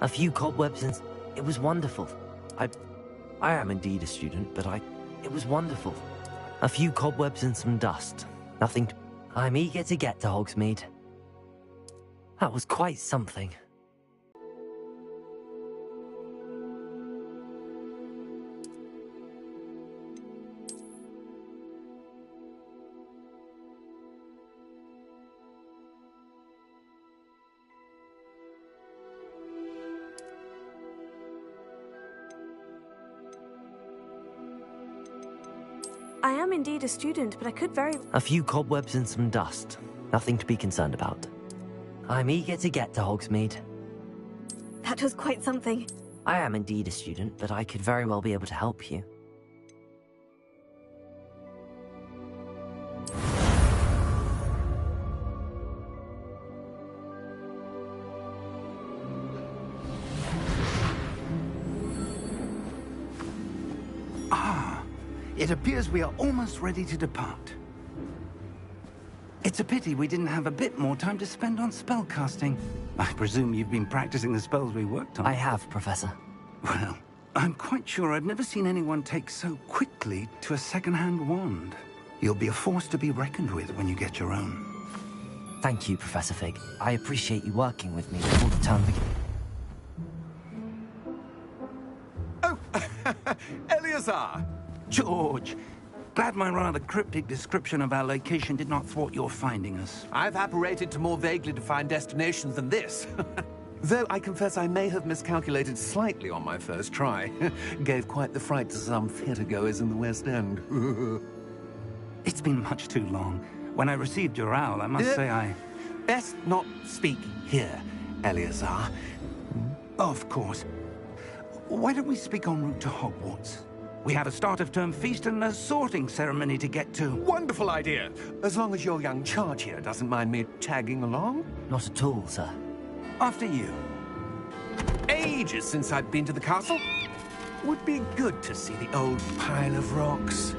A few cobwebs and... It was wonderful. I am indeed a student, but It was wonderful. A few cobwebs and some dust. Nothing... I'm eager to get to Hogsmeade. That was quite something. I am indeed a student, but I could very... A few cobwebs and some dust. Nothing to be concerned about. I'm eager to get to Hogsmeade. That was quite something. I am indeed a student, but I could very well be able to help you. It appears we are almost ready to depart. It's a pity we didn't have a bit more time to spend on spellcasting. I presume you've been practicing the spells we worked on. I have, Professor. Well, I'm quite sure I've never seen anyone take so quickly to a second-hand wand. You'll be a force to be reckoned with when you get your own. Thank you, Professor Fig. I appreciate you working with me before the term begins. Oh, Eleazar! George, glad my rather cryptic description of our location did not thwart your finding us. I've apparated to more vaguely defined destinations than this. Though I confess I may have miscalculated slightly on my first try. Gave quite the fright to some theatergoers in the West End. It's been much too long. When I received your owl, I must say I... Best not speak here, Eleazar. Of course. Why don't we speak en route to Hogwarts? We have a start-of-term feast and a sorting ceremony to get to. Wonderful idea! As long as your young charge here doesn't mind me tagging along. Not at all, sir. After you. Ages since I've been to the castle. Would be good to see the old pile of rocks.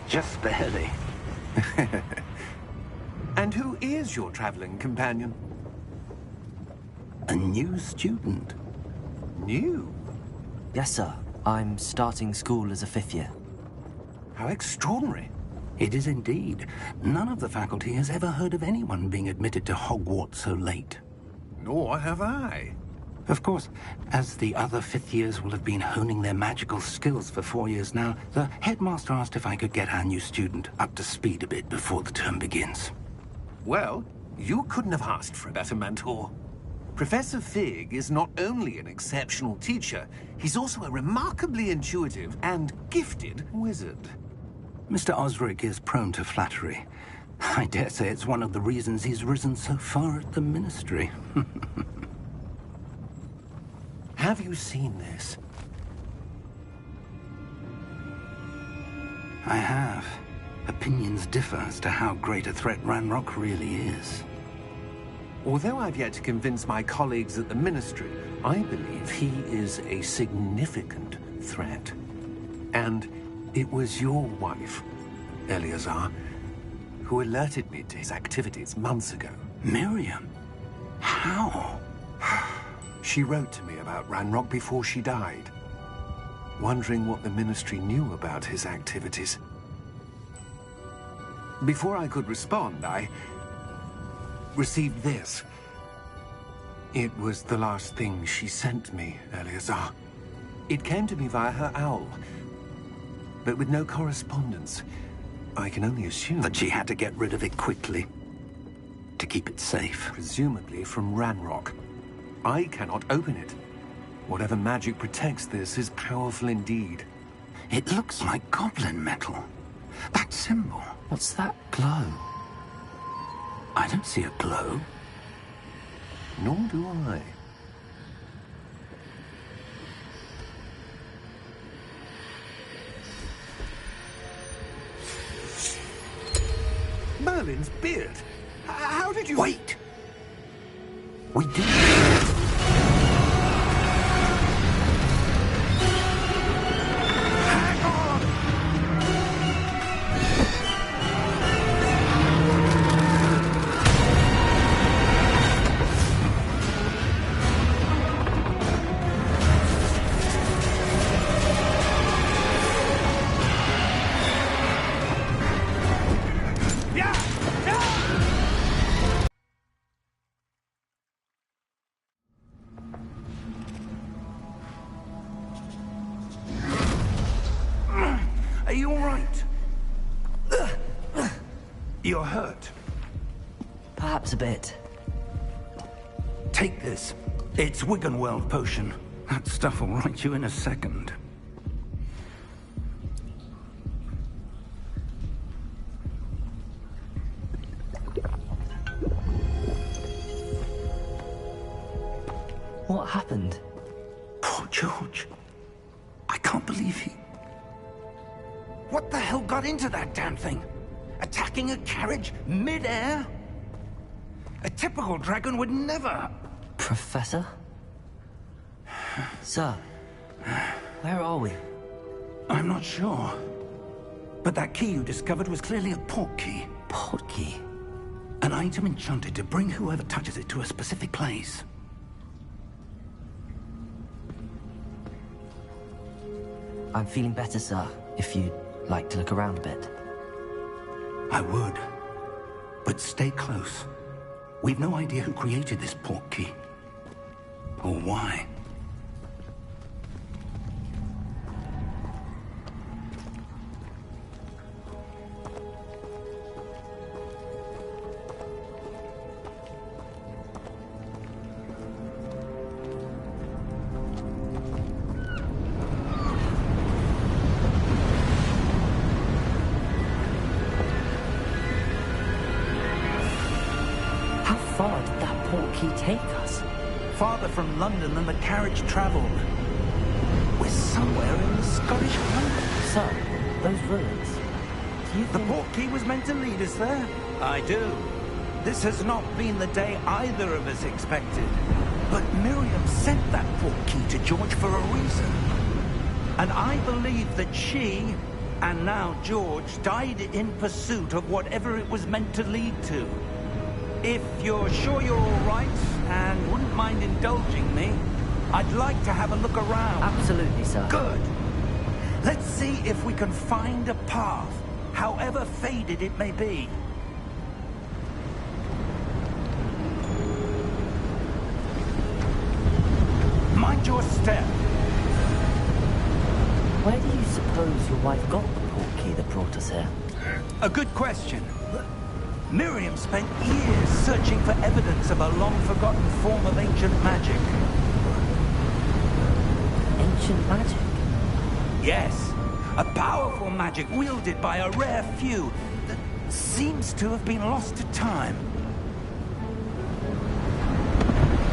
Just barely. And who is your traveling companion? A new student. New? Yes, sir. I'm starting school as a 5th year. How extraordinary. It is indeed. None of the faculty has ever heard of anyone being admitted to Hogwarts so late. Nor have I. Of course, as the other 5th years will have been honing their magical skills for 4 years now, the headmaster asked if I could get our new student up to speed a bit before the term begins. Well, you couldn't have asked for a better mentor. Professor Fig is not only an exceptional teacher, he's also a remarkably intuitive and gifted wizard. Mr. Osric is prone to flattery. I dare say it's one of the reasons he's risen so far at the Ministry. Have you seen this? I have. Opinions differ as to how great a threat Ranrock really is. Although I've yet to convince my colleagues at the Ministry, I believe he is a significant threat. And it was your wife, Eleazar, who alerted me to his activities months ago. Miriam? How? She wrote to me about Ranrock before she died, wondering what the Ministry knew about his activities. Before I could respond, I received this. It was the last thing she sent me, Eleazar. It came to me via her owl, but with no correspondence. I can only assume that she had to get rid of it quickly, to keep it safe. Presumably from Ranrock. I cannot open it. Whatever magic protects this is powerful indeed. It looks like goblin metal. That symbol. What's that glow? I don't see a glow. Nor do I. Merlin's beard. How did you... Wait! We did... Are you all right? You're hurt. Perhaps a bit. Take this. It's Wiggenweld potion. That stuff will right you in a second. What happened? Poor George. I can't believe he... What the hell got into that damn thing? Attacking a carriage mid-air? A typical dragon would never... Professor? Sir, where are we? I'm not sure. But that key you discovered was clearly a port key. Port key? An item enchanted to bring whoever touches it to a specific place. I'm feeling better, sir, if you'd like to look around a bit. I would. But stay close. We've no idea who created this port key. Or why. How far did that port key take us? Farther from London than the carriage traveled. We're somewhere in the Scottish Highlands. Sir, those ruins. Do you The think... port key was meant to lead us there? I do. This has not been the day either of us expected. But Miriam sent that port key to George for a reason. And I believe that she, and now George, died in pursuit of whatever it was meant to lead to. If you're sure you're all right, and wouldn't mind indulging me, I'd like to have a look around. Absolutely, sir. Good. Let's see if we can find a path, however faded it may be. Mind your step. Where do you suppose your wife got the port key that brought us here? A good question. Miriam spent years searching for evidence of a long-forgotten form of ancient magic. Ancient magic? Yes, a powerful magic wielded by a rare few that seems to have been lost to time.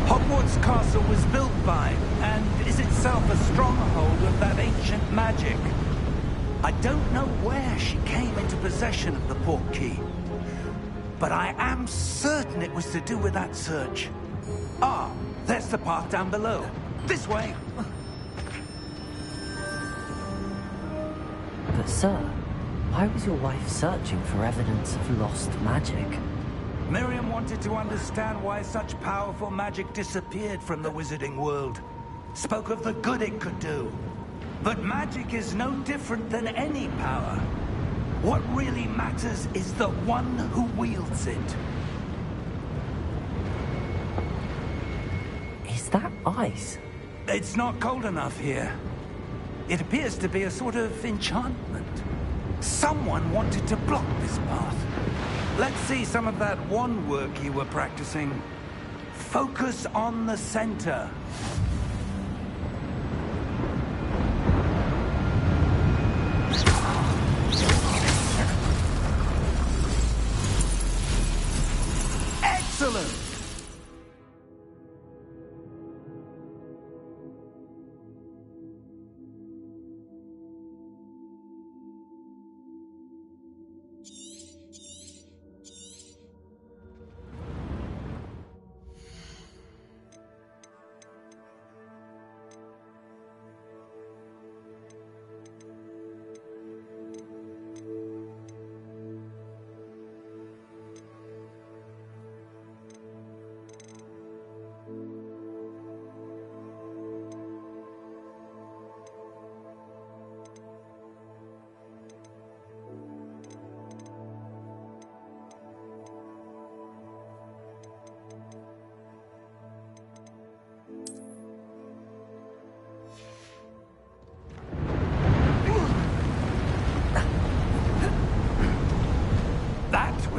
Hogwarts Castle was built by, and is itself a stronghold of that ancient magic. I don't know where she came into possession of the port key, but I am certain it was to do with that search. Ah, there's the path down below. This way. But sir, why was your wife searching for evidence of lost magic? Miriam wanted to understand why such powerful magic disappeared from the wizarding world. Spoke of the good it could do. But magic is no different than any power. What really matters is the one who wields it. Is that ice? It's not cold enough here. It appears to be a sort of enchantment. Someone wanted to block this path. Let's see some of that wand work you were practicing. Focus on the center.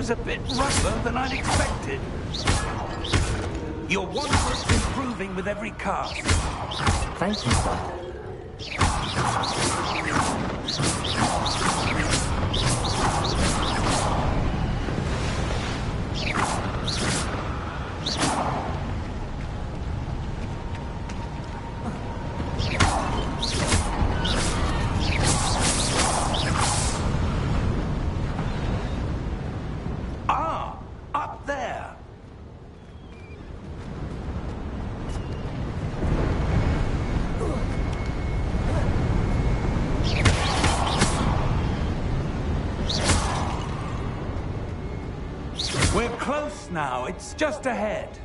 was a bit rougher than I'd expected. Your wondrous improving with every cast. Thank you, sir. Ah, up there. We're close now. It's just ahead.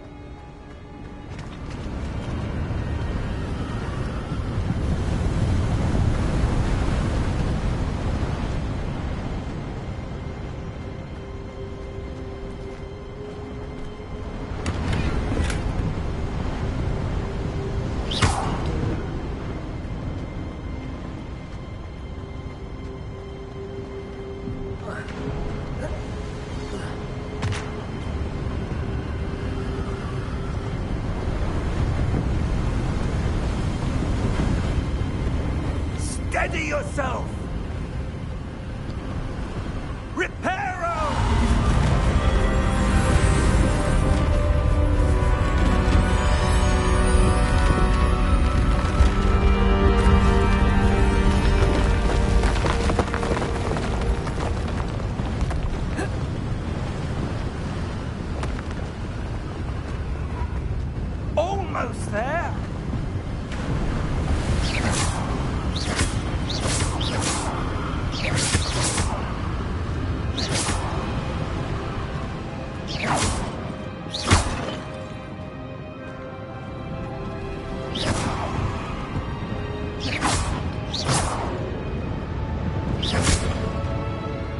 Steady yourself! Reparo! Almost there!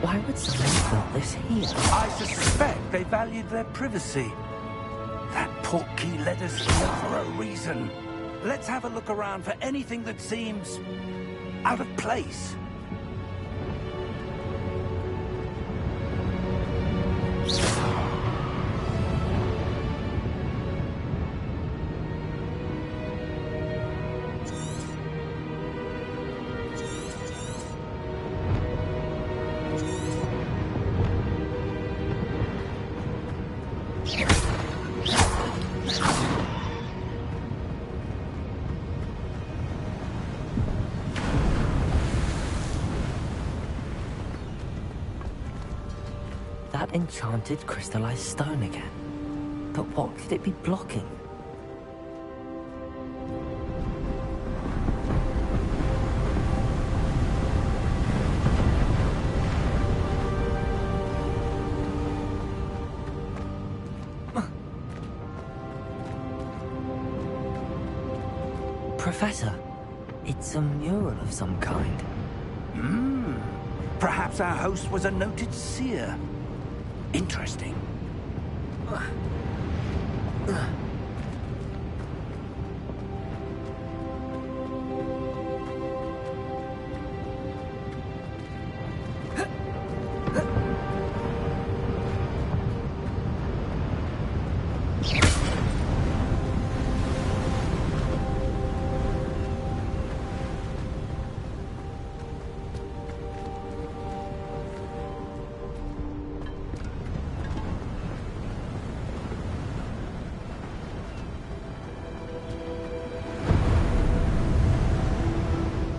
Why would someone build this here? I suspect they valued their privacy. That portkey led us here for a reason. Let's have a look around for anything that seems out of place. That enchanted crystallized stone again. But what could it be blocking? Professor, it's a mural of some kind. Perhaps our host was a noted seer. Interesting.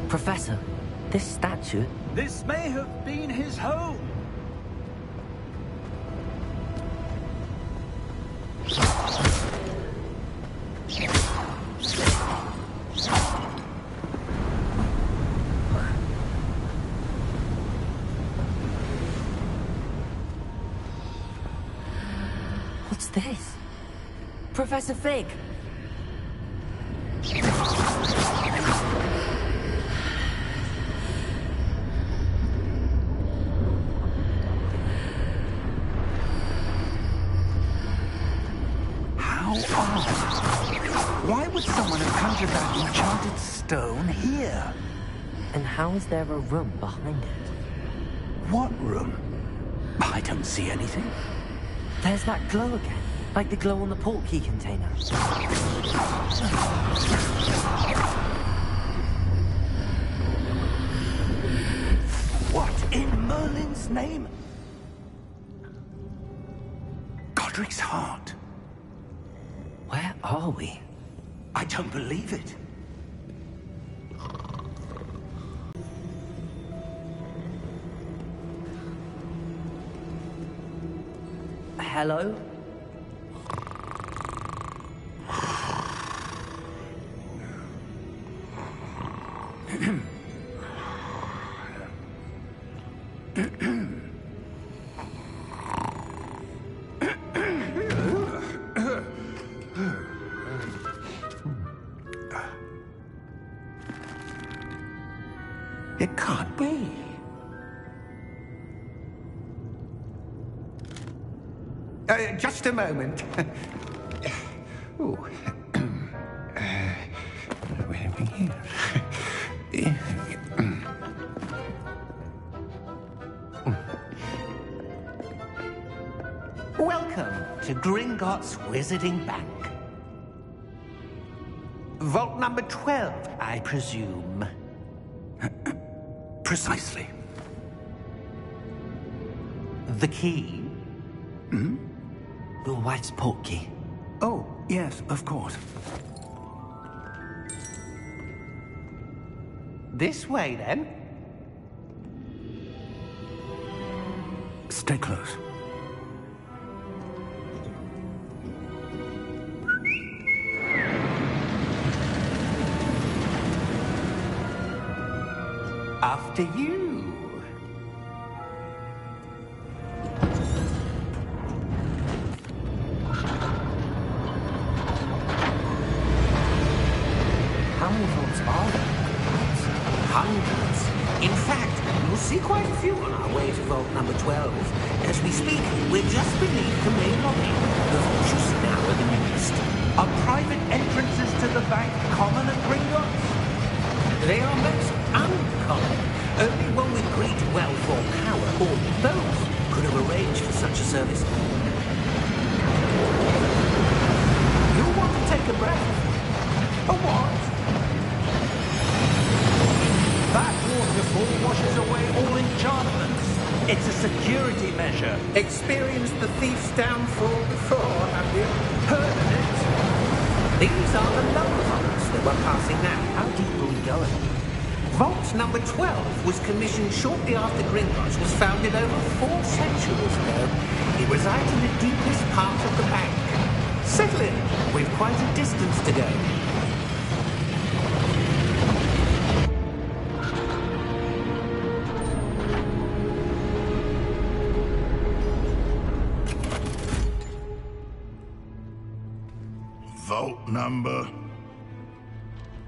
Professor, this statue... This may have been his home. What's this? Professor Fig! Why would someone have conjured that enchanted stone here? And how is there a room behind it? What room? I don't see anything. There's that glow again, like the glow on the portkey container. What in Merlin's name? Godric's heart. Where are we? I don't believe it. Hello? It can't be. Just a moment. Ooh. Where have we here? Welcome to Gringotts Wizarding Bank. Vault number 12, I presume. Precisely. The key? Your wife's portkey. Oh, yes, of course. This way, then. Stay close. After you. How many vaults are there? Hundreds. In fact, you'll see quite a few on our way to vault number 12. As we speak, we're just beneath the main lobby. The vaults you see now are the newest. Are private entrances to the bank common at Gringotts? They are most uncommon. Only one with great wealth or power, or both, could have arranged for such a service. You'll want to take a breath. A what? That waterfall washes away all enchantments. It's a security measure. Experienced the thief's downfall before, have you? Heard of it? These are the lower vaults that we're passing now. How deep are we going? Vault number 12 was commissioned shortly after Gringotts was founded over 4 centuries ago. It resides in the deepest part of the bank. Settle in. We've quite a distance to go. Vault number?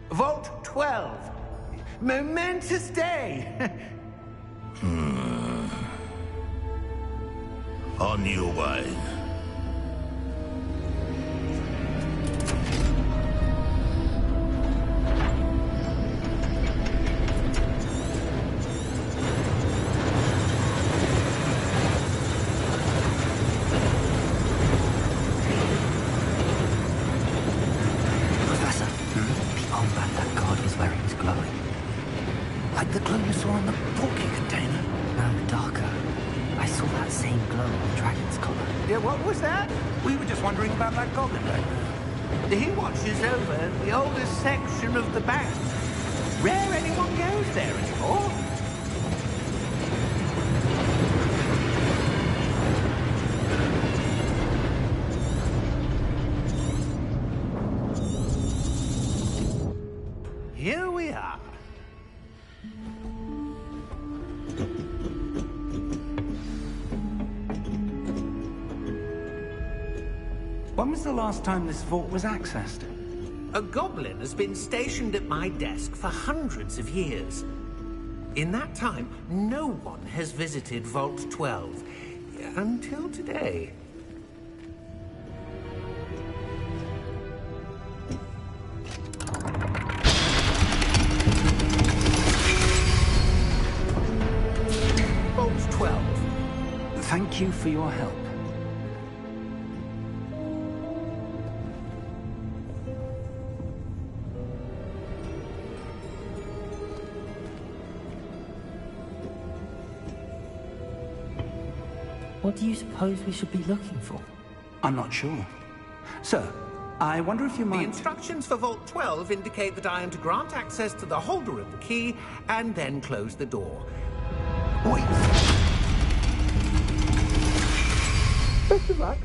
Vault 12. Momentous day. On your way. Professor, the old man that guard was wearing was glowing. Like the glow you saw on the portkey container? No, darker. I saw that same glow on the dragon's collar. Yeah, what was that? We were just wondering about that goblin back there. He watches over the oldest section of the bank. Rare anyone goes there anymore. Here we are. When was the last time this vault was accessed? A goblin has been stationed at my desk for hundreds of years. In that time, no one has visited Vault 12. Until today. Vault 12. Thank you for your help. What do you suppose we should be looking for? I'm not sure. Sir, I wonder if you The might... instructions for Vault 12 indicate that I am to grant access to the holder of the key and then close the door. Wait! Best of luck.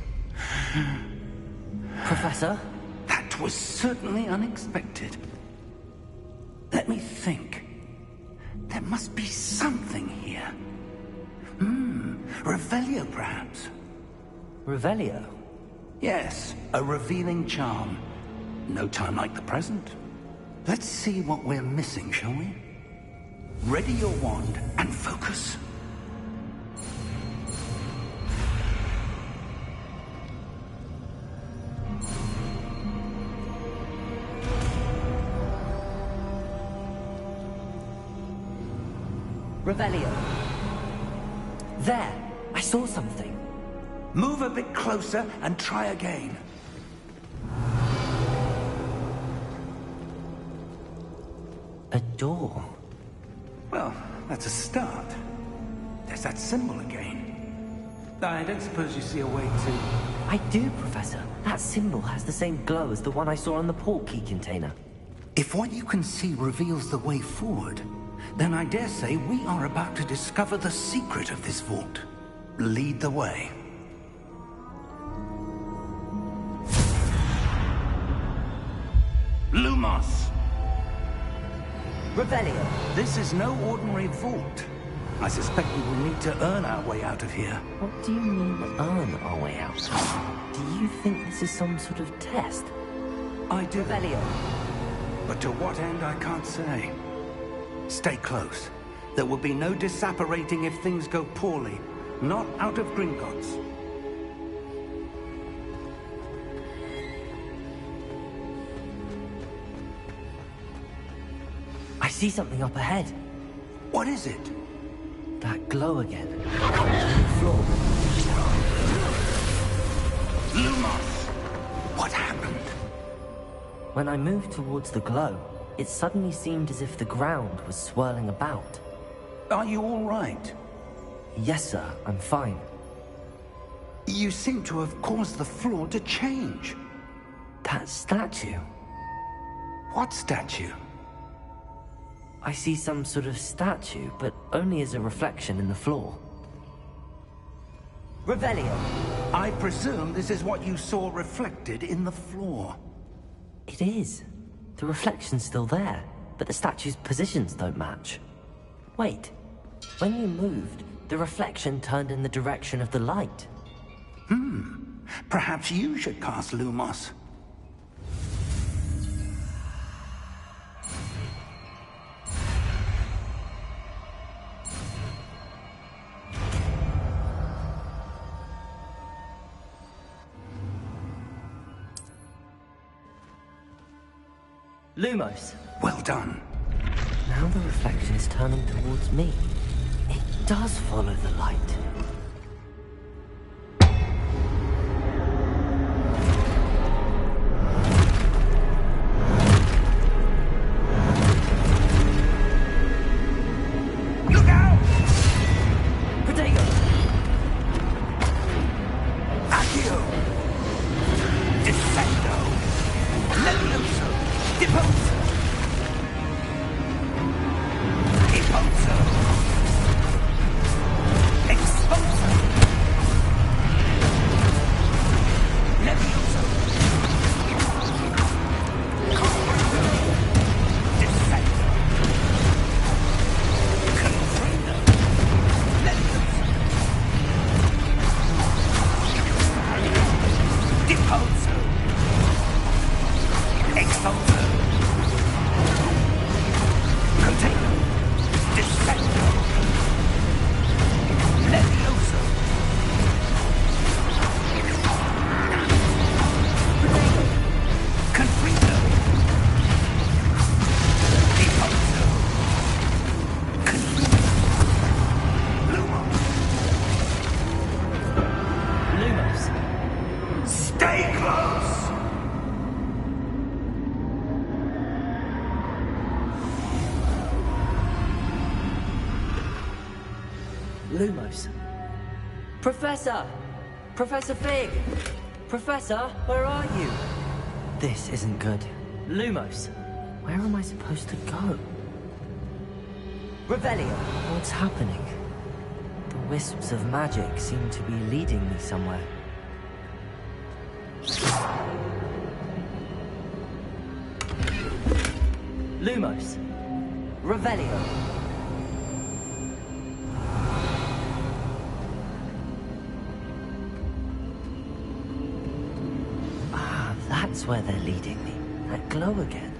Professor? That was certainly unexpected. Let me think. There must be something here. Revelio, perhaps? Revelio? Yes, a revealing charm. No time like the present. Let's see what we're missing, shall we? Ready your wand and focus. Revelio. There! I saw something. Move a bit closer and try again. A door. Well, that's a start. There's that symbol again. I don't suppose you see a way to... I do, Professor. That symbol has the same glow as the one I saw on the portkey container. If what you can see reveals the way forward, then I dare say we are about to discover the secret of this vault. Lead the way. Lumos! Revelio. This is no ordinary vault. I suspect we will need to earn our way out of here. What do you mean, earn our way out? Do you think this is some sort of test? I do. Revelio. But to what end, I can't say. Stay close. There will be no disapparating if things go poorly. Not out of Gringotts. I see something up ahead. What is it? That glow again. On the floor. Lumos! What happened? When I moved towards the glow, it suddenly seemed as if the ground was swirling about. Are you all right? Yes, sir. I'm fine. You seem to have caused the floor to change. That statue. What statue? I see some sort of statue, but only as a reflection in the floor. Revelio. I presume this is what you saw reflected in the floor. It is. The reflection's still there, but the statue's positions don't match. Wait. When you moved, the reflection turned in the direction of the light. Perhaps you should cast Lumos. Lumos. Well done. Now the reflection is turning towards me. It does follow the light. Look out! Protego! Accio! Descendo! Levioso! Deposo! Deposo! Exposo! Levioso! Comprendo! Descendo! Comprendo! Levioso! Deposo! Exposo! Lumos. Professor! Professor Fig! Professor, where are you? This isn't good. Lumos, where am I supposed to go? Revelio! What's happening? The wisps of magic seem to be leading me somewhere. Lumos. Revelio. Ah, that's where they're leading me. That glow again.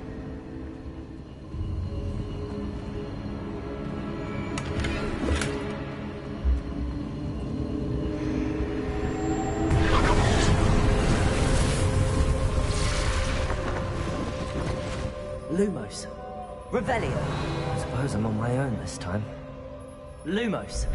Lumos. Revelio. I suppose I'm on my own this time. Lumos.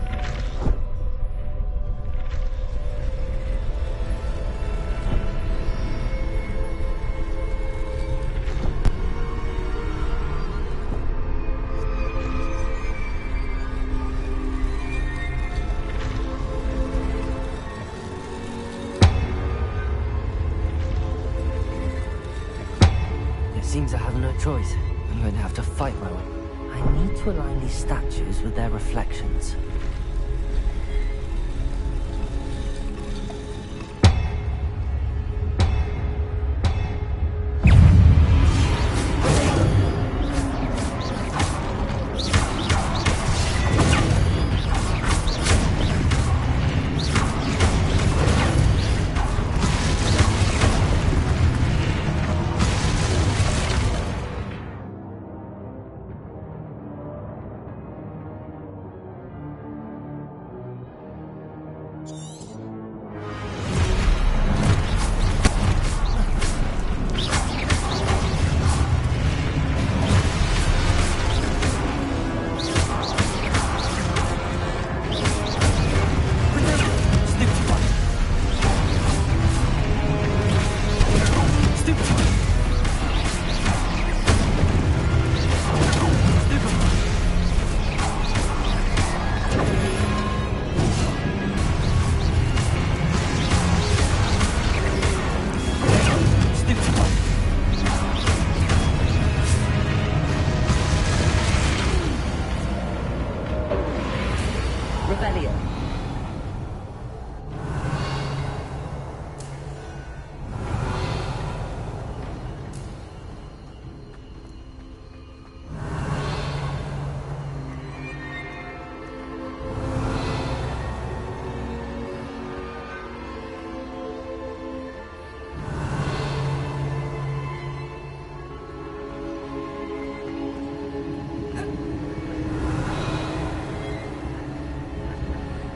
Seems I have no choice. I'm going to have to fight my way. I need to align these statues with their reflections.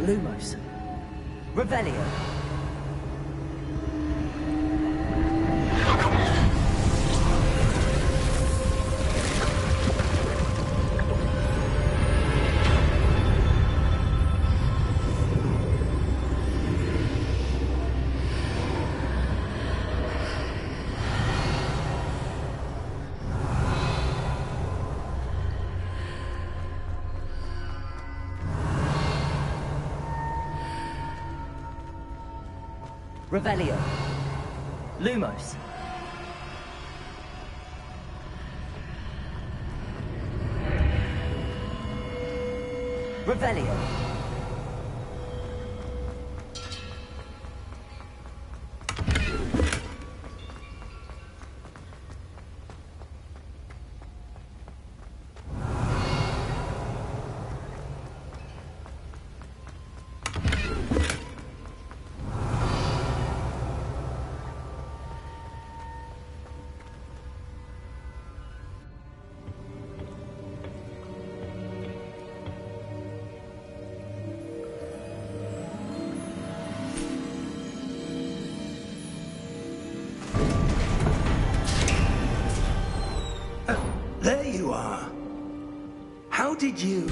Lumos. Revelio. Revelio. Lumos. Revelio. There you are. How did you...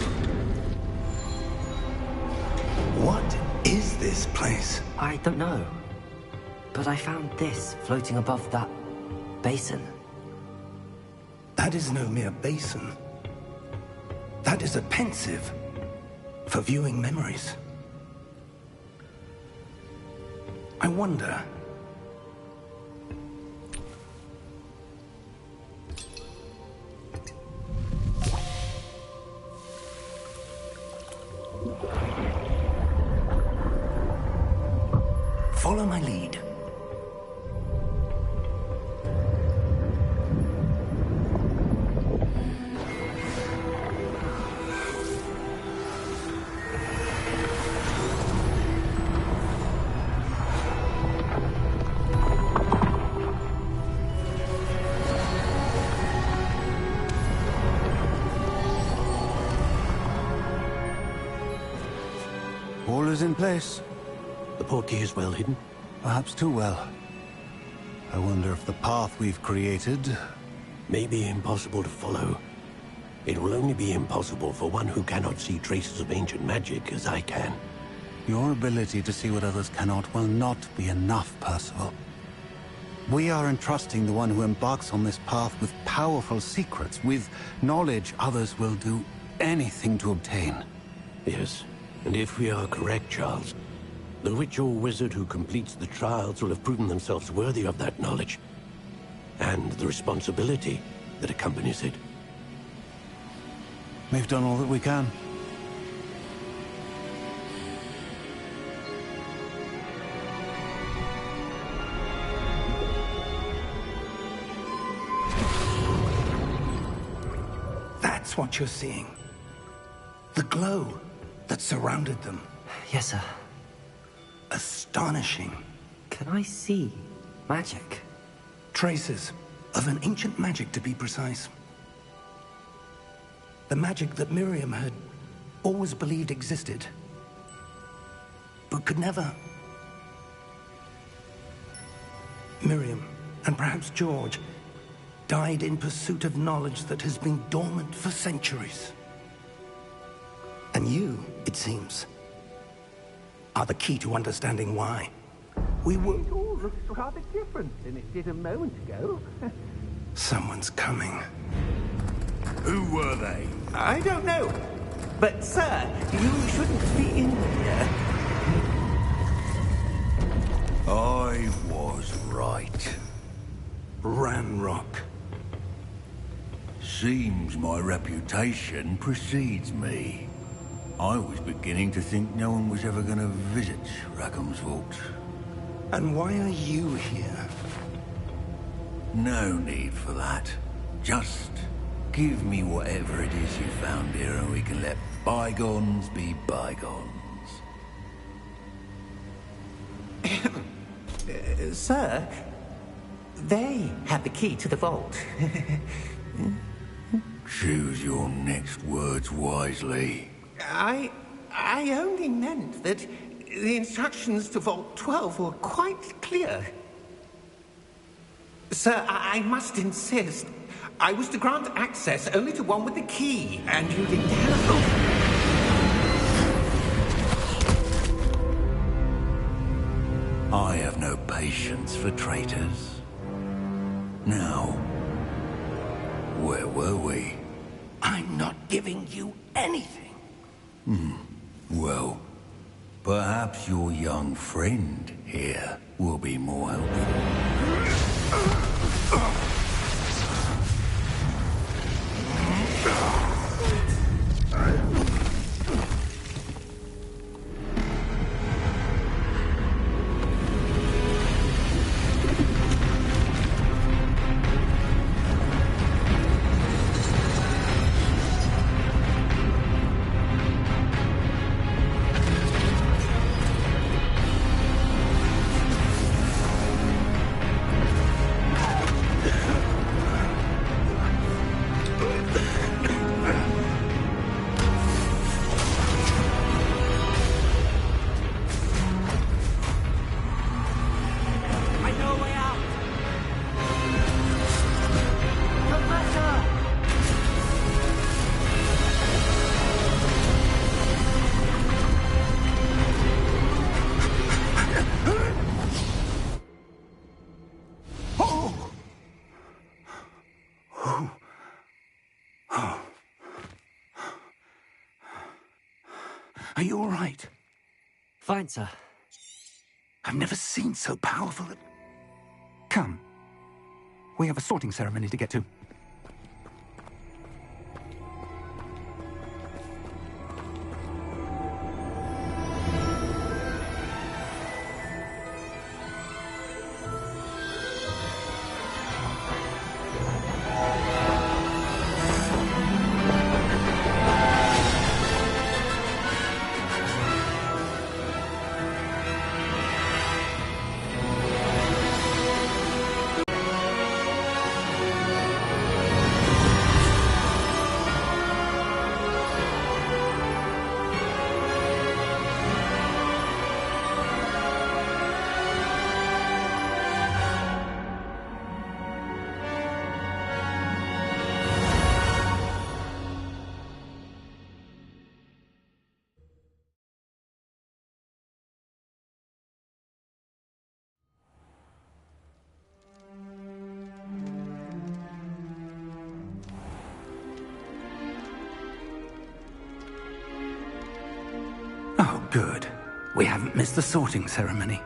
What is this place? I don't know. But I found this floating above that basin. That is no mere basin. That is a pensive. for viewing memories. I wonder... Follow my lead. All is in place. The portkey is well hidden? Perhaps too well. I wonder if the path we've created... May be impossible to follow. It will only be impossible for one who cannot see traces of ancient magic as I can. Your ability to see what others cannot will not be enough, Percival. We are entrusting the one who embarks on this path with powerful secrets, with knowledge others will do anything to obtain. Yes, and if we are correct, Charles, the witch or wizard who completes the trials will have proven themselves worthy of that knowledge, and the responsibility that accompanies it. We've done all that we can. That's what you're seeing. The glow that surrounded them. Yes, sir. Astonishing. Can I see magic? Traces of an ancient magic, to be precise. The magic that Miriam had always believed existed, but could never. Miriam, and perhaps George, died in pursuit of knowledge that has been dormant for centuries. And you, it seems, are the key to understanding why. We were... It all looks rather different than it did a moment ago. Someone's coming. Who were they? I don't know. But, sir, you shouldn't be in here. I was right. Ranrock. Seems my reputation precedes me. I was beginning to think no one was ever going to visit Rackham's vault. And why are you here? No need for that. Just give me whatever it is you found here and we can let bygones be bygones. Sir, they have the key to the vault. Choose your next words wisely. I only meant that the instructions to Vault 12 were quite clear. Sir, I must insist. I was to grant access only to one with the key, and you didn't telephone. I have no patience for traitors. Now, where were we? I'm not giving you anything. Well, perhaps your young friend here will be more helpful. Are you all right? Fine, sir. I've never seen so powerful. Come. We have a sorting ceremony to get to. Oh, good. We haven't missed the sorting ceremony.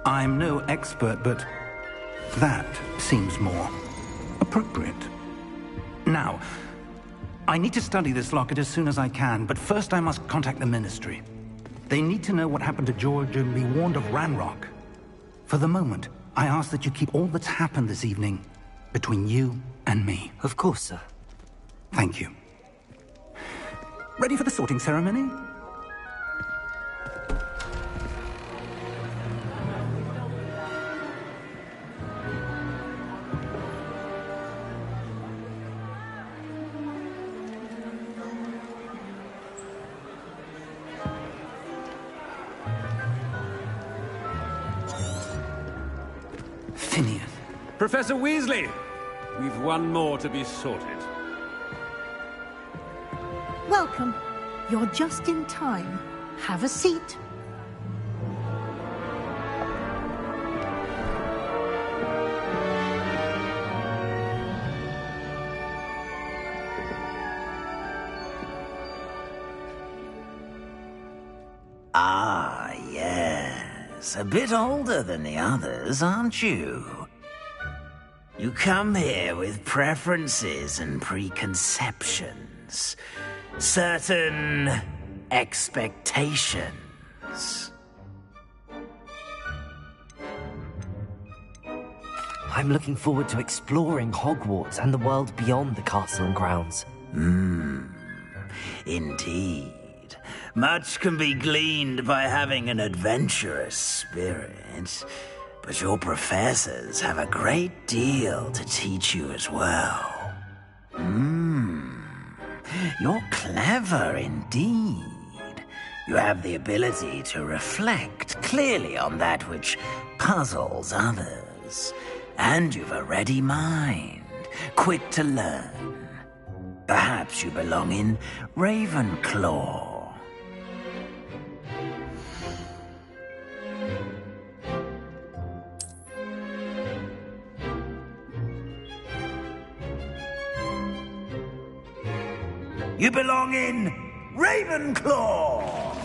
I'm no expert, but that seems more appropriate. Now, I need to study this locket as soon as I can, but first I must contact the Ministry. They need to know what happened to George and be warned of Ranrock. For the moment, I ask that you keep all that's happened this evening between you and me. Of course, sir. Thank you. Ready for the sorting ceremony? Phineas. Professor Weasley! We've one more to be sorted. Welcome. You're just in time. Have a seat. Ah, yes. A bit older than the others, aren't you? You come here with preferences and preconceptions. Certain expectations. I'm looking forward to exploring Hogwarts and the world beyond the castle and grounds. Indeed. Much can be gleaned by having an adventurous spirit, but your professors have a great deal to teach you as well. You're clever indeed. You have the ability to reflect clearly on that which puzzles others. And you've a ready mind, quick to learn. Perhaps you belong in Ravenclaw. You belong in Ravenclaw!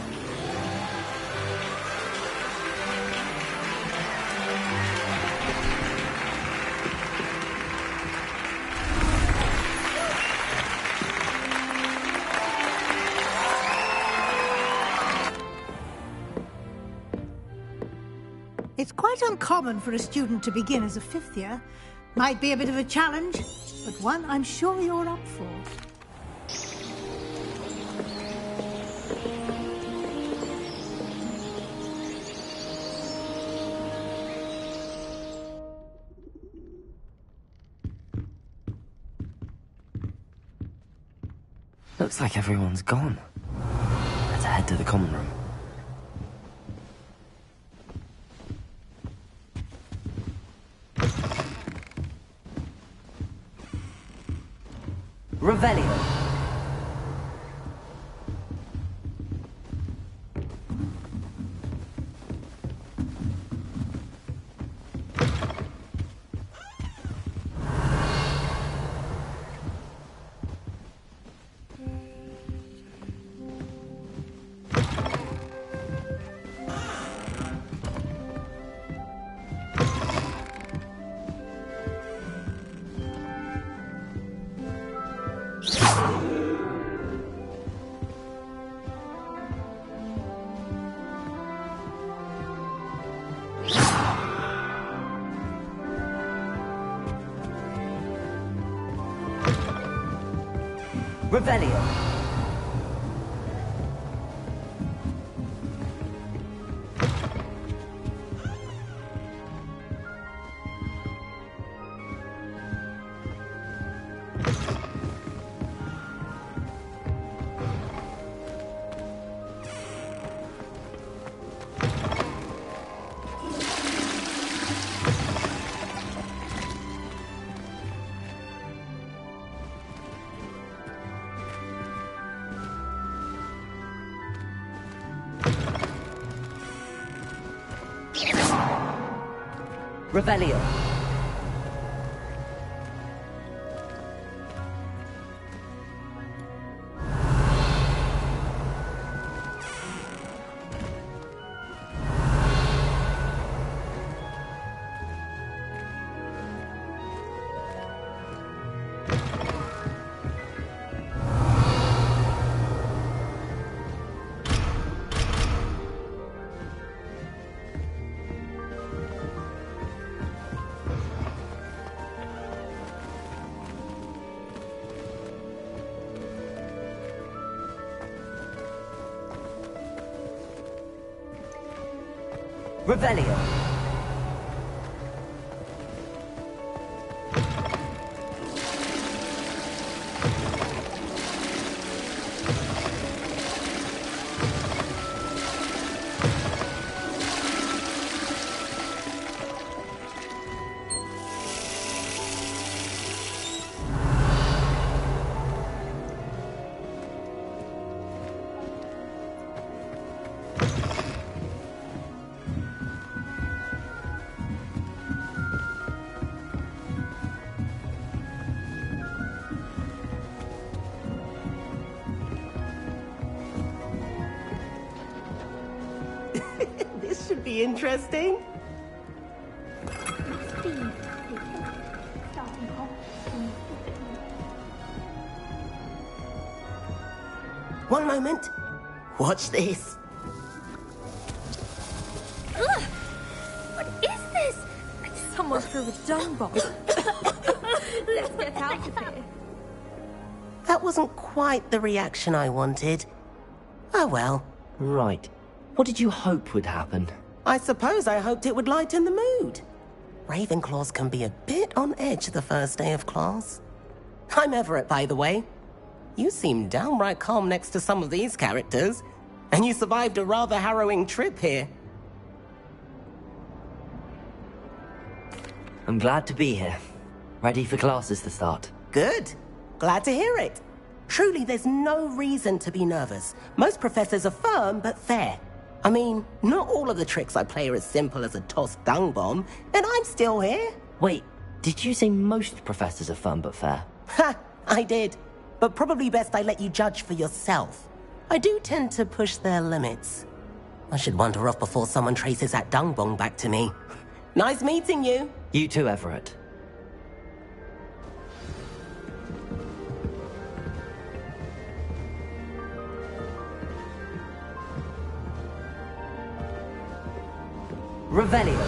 It's quite uncommon for a student to begin as a fifth year. Might be a bit of a challenge, but one I'm sure you're up for. Looks like everyone's gone. Let's head to the common room. Revelio. Revelio. Revelio. Revelio. This should be interesting. One moment. Watch this. Ugh! What is this? Someone threw a dung bomb. Let's get out of here. That wasn't quite the reaction I wanted. Oh well. Right. What did you hope would happen? I suppose I hoped it would lighten the mood. Ravenclaws can be a bit on edge the first day of class. I'm Everett, by the way. You seem downright calm next to some of these characters, and you survived a rather harrowing trip here. I'm glad to be here. Ready for classes to start. Good. Glad to hear it. Truly, there's no reason to be nervous. Most professors are firm but fair. I mean, not all of the tricks I play are as simple as a tossed dung bomb, and I'm still here. Wait, did you say most professors are fun but fair? Ha! I did. But probably best I let you judge for yourself. I do tend to push their limits. I should wander off before someone traces that dung bomb back to me. Nice meeting you. You too, Everett. Revelio.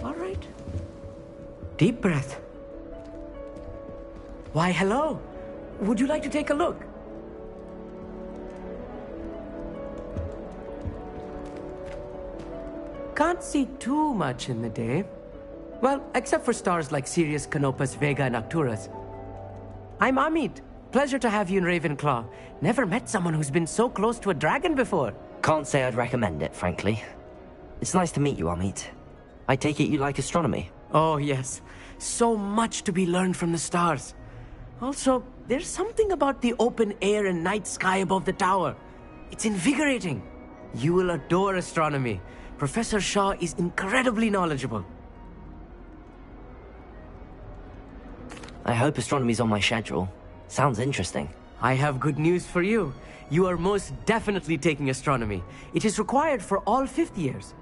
All right. Deep breath. Why, hello. Would you like to take a look? Can't see too much in the day. Well, except for stars like Sirius, Canopus, Vega, and Arcturus. I'm Amit. Pleasure to have you in Ravenclaw. Never met someone who's been so close to a dragon before. Can't say I'd recommend it, frankly. It's nice to meet you, Amit. I take it you like astronomy? Oh, yes. So much to be learned from the stars. Also, there's something about the open air and night sky above the tower. It's invigorating. You will adore astronomy. Professor Shaw is incredibly knowledgeable. I hope astronomy's on my schedule. Sounds interesting. I have good news for you. You are most definitely taking astronomy. It is required for all 5th years.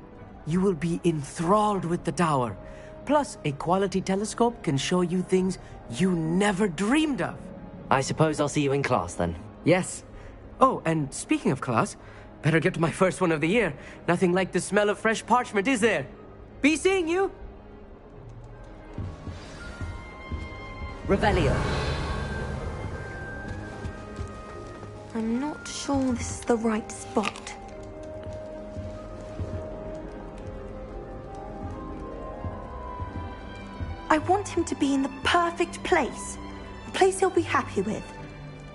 You will be enthralled with the tower. Plus, a quality telescope can show you things you never dreamed of. I suppose I'll see you in class then. Yes. Oh, and speaking of class, better get to my first one of the year. Nothing like the smell of fresh parchment, is there? Be seeing you! Revelio. I'm not sure this is the right spot. I want him to be in the perfect place. A place he'll be happy with.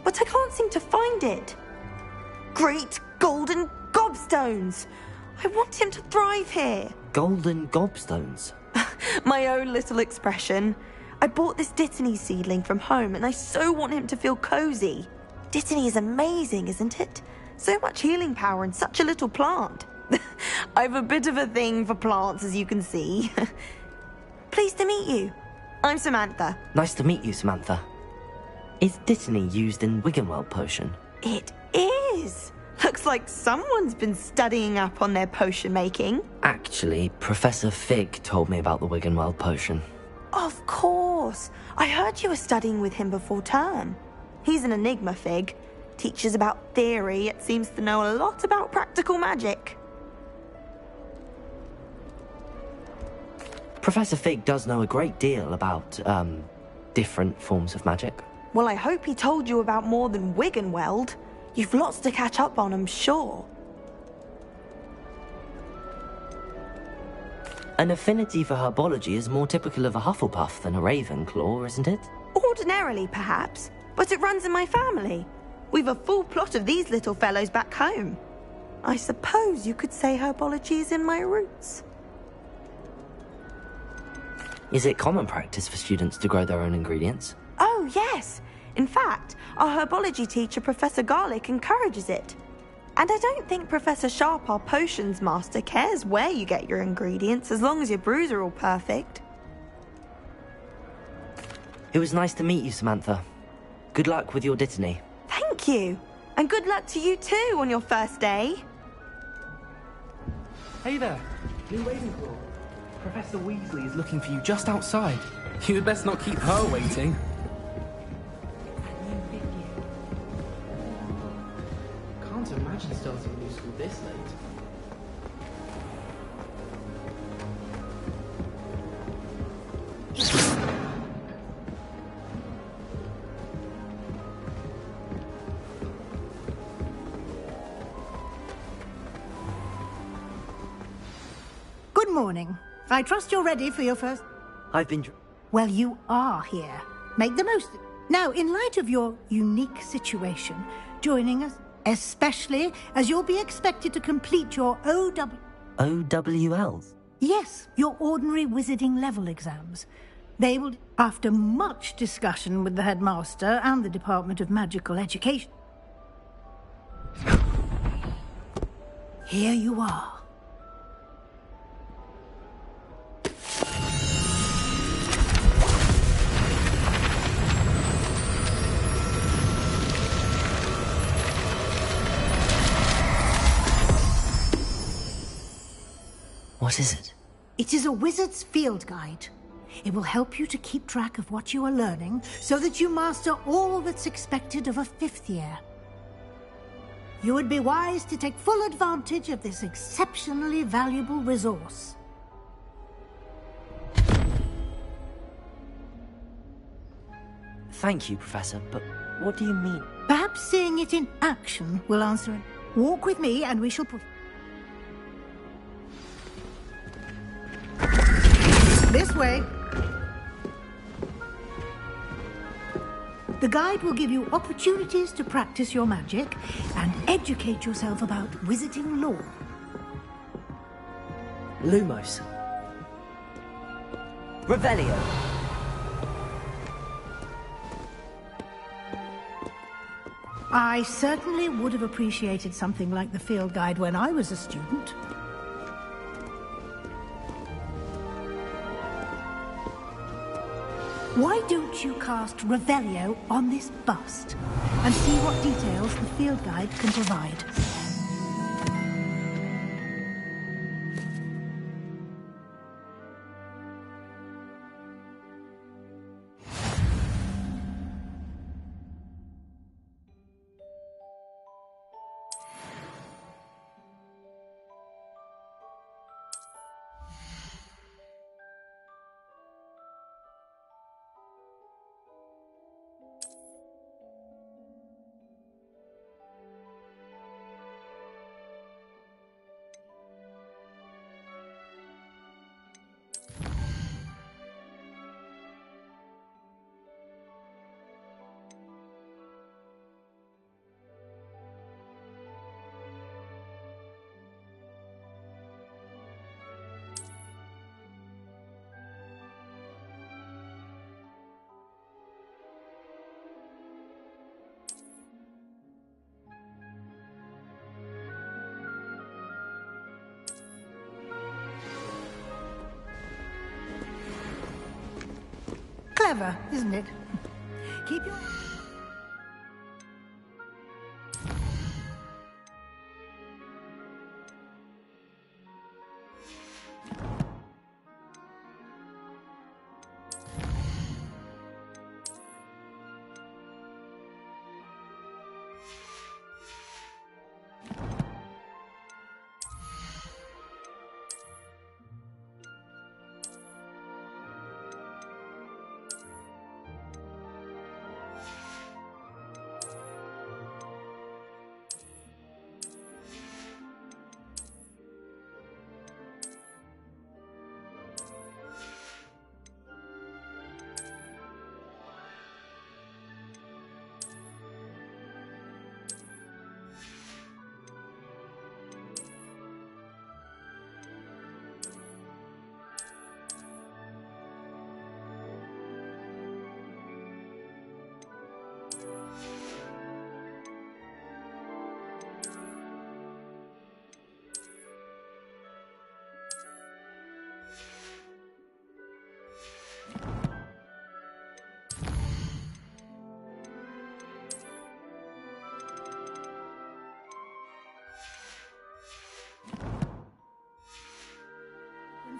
But I can't seem to find it. Great golden gobstones! I want him to thrive here. Golden gobstones? My own little expression. I bought this Dittany seedling from home and I so want him to feel cozy. Dittany is amazing, isn't it? So much healing power in such a little plant. I've a bit of a thing for plants, as you can see. Pleased to meet you. I'm Samantha. Nice to meet you, Samantha. Is Dittany used in Wiggenweld potion? It is. Looks like someone's been studying up on their potion making. Actually, Professor Fig told me about the Wiggenweld potion. Of course. I heard you were studying with him before term. He's an enigma, Fig. Teaches about theory, yet seems to know a lot about practical magic. Professor Fig does know a great deal about, different forms of magic. Well, I hope he told you about more than Wiggenweld. You've lots to catch up on, I'm sure. An affinity for herbology is more typical of a Hufflepuff than a Ravenclaw, isn't it? Ordinarily, perhaps, but it runs in my family. We've a full plot of these little fellows back home. I suppose you could say herbology is in my roots. Is it common practice for students to grow their own ingredients? Oh, yes. In fact, our herbology teacher, Professor Garlick, encourages it. And I don't think Professor Sharp, our potions master, cares where you get your ingredients, as long as your brews are all perfect. It was nice to meet you, Samantha. Good luck with your Dittany. Thank you. And good luck to you too on your first day. Hey there, new Ravenclaw. Professor Weasley is looking for you just outside. You'd best not keep her waiting. Can't imagine starting new school this late. Good morning. I trust you're ready for your first... I've been... Well, you are here. Make the most... Now, in light of your unique situation, joining us, especially as you'll be expected to complete your OWLs? Yes, your ordinary wizarding level exams. They will, after much discussion with the headmaster and the Department of Magical Education... Here you are. What is it? It is a wizard's field guide. It will help you to keep track of what you are learning so that you master all that's expected of a 5th year. You would be wise to take full advantage of this exceptionally valuable resource. Thank you, Professor, but what do you mean? Perhaps seeing it in action will answer it. Walk with me and we shall put... This way. The guide will give you opportunities to practice your magic and educate yourself about wizarding lore. Lumos. Revelio. I certainly would have appreciated something like the field guide when I was a student. Why don't you cast Revelio on this bust and see what details the field guide can provide? Clever, isn't it? Keep your...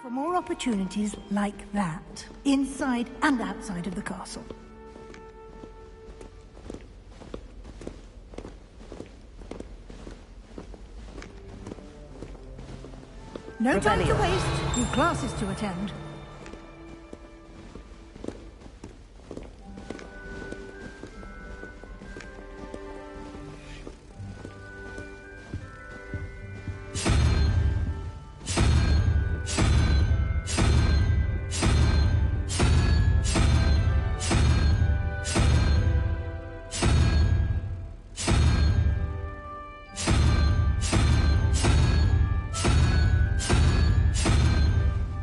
For more opportunities like that, inside and outside of the castle. No time to waste. You've classes to attend.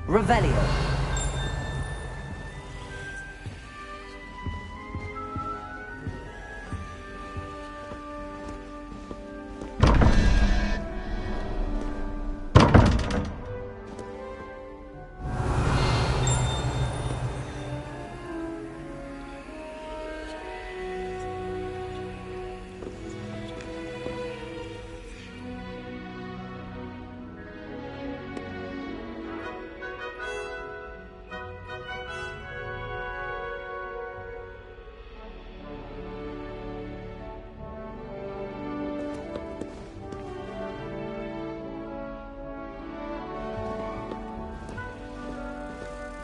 Revelio.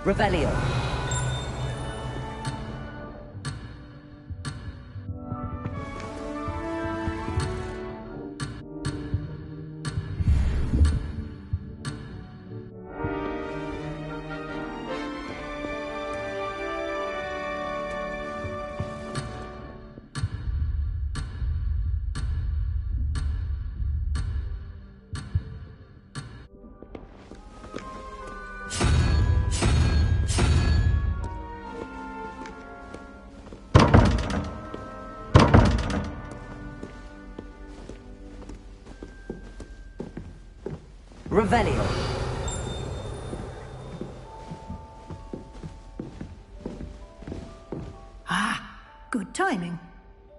Revelio. Revelio. Ah, good timing.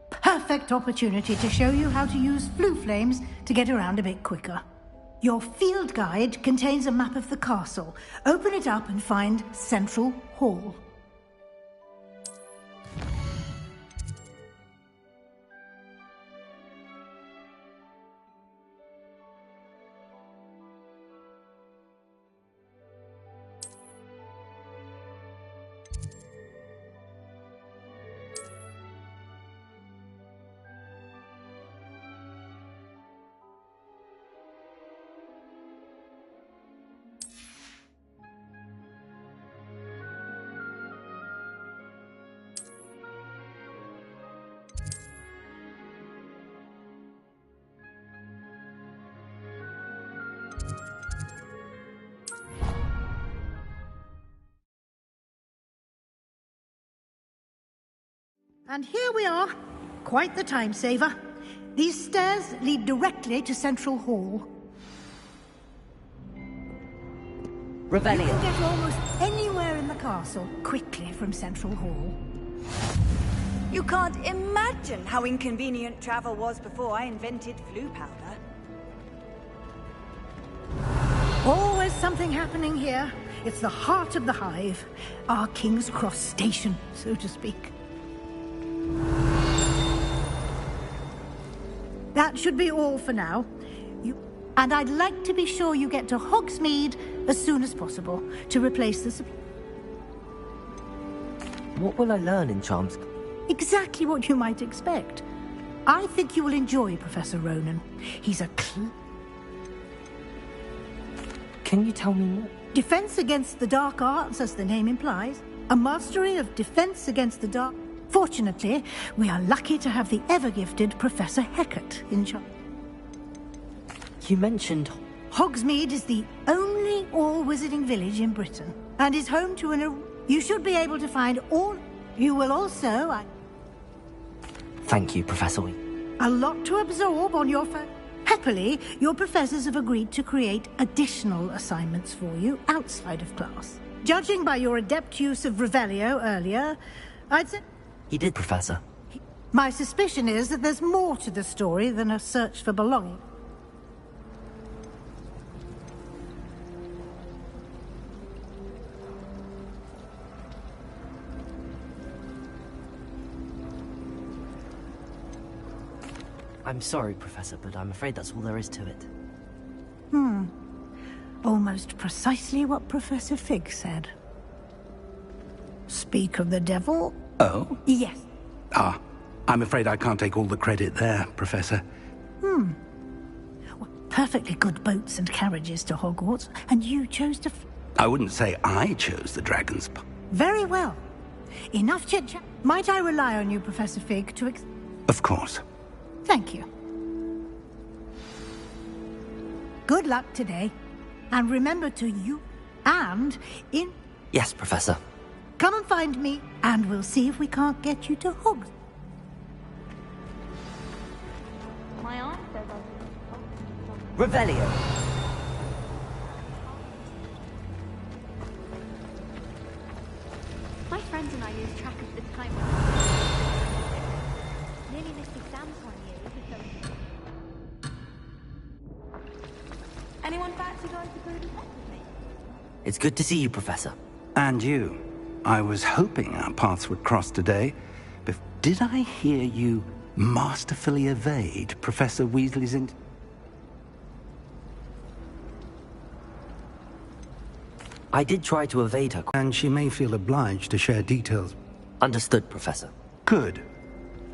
Perfect opportunity to show you how to use flue flames to get around a bit quicker. Your field guide contains a map of the castle. Open it up and find Central Hall. And here we are. Quite the time saver. These stairs lead directly to Central Hall. You Revelio. can get almost anywhere in the castle quickly from Central Hall. You can't imagine how inconvenient travel was before I invented flue powder. Always something happening here. It's the heart of the hive. Our King's Cross station, so to speak. That should be all for now. And I'd like to be sure you get to Hogsmeade as soon as possible to replace the supply. What will I learn in Charms? Exactly what you might expect. I think you will enjoy Professor Ronen. He's a Can you tell me more? defense against the dark arts, as the name implies. A mastery of defense against the dark. Fortunately, we are lucky to have the ever-gifted Professor Hecat in charge. You mentioned... Hogsmeade is the only all-wizarding village in Britain, and is home to You should be able to find all... You will also... Thank you, Professor Wee. A lot to absorb on your phone. Happily, your professors have agreed to create additional assignments for you outside of class. Judging by your adept use of Revelio earlier, I'd say... He did, Professor. My suspicion is that there's more to the story than a search for belonging. I'm sorry, Professor, but I'm afraid that's all there is to it. Almost precisely what Professor Fig said. Speak of the devil? Oh? Yes. Ah, I'm afraid I can't take all the credit there, Professor. Well, perfectly good boats and carriages to Hogwarts, and you chose to... I wouldn't say I chose the dragon's... Very well. Enough chit-chat. Might I rely on you, Professor Fig, to... Of course. Thank you. Good luck today. And remember to you and in... Yes, Professor. Come and find me, and we'll see if we can't get you to Hogs. My aunt says Revelio. my friends and I lose track of the time. Nearly missed exams 1 year. Anyone fancy going to Booty Hut with me? It's good to see you, Professor. And you. I was hoping our paths would cross today, but did I hear you masterfully evade Professor Weasley's I did try to evade her. And she may feel obliged to share details. Understood, Professor. Good.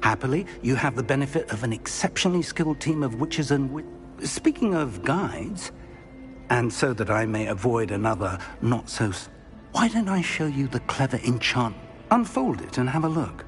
Happily, you have the benefit of an exceptionally skilled team of witches and Speaking of guides, and so that I may avoid another not-so... Why don't I show you the clever enchant? Unfold it and have a look.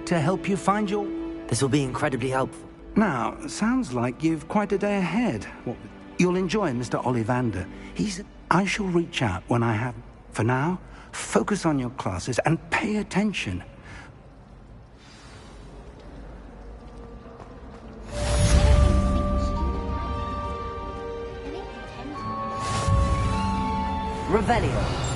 To help you find your... This will be incredibly helpful. Now, sounds like you've quite a day ahead. You'll enjoy Mr. Ollivander. I shall reach out when I have... For now, focus on your classes and pay attention. Revelio.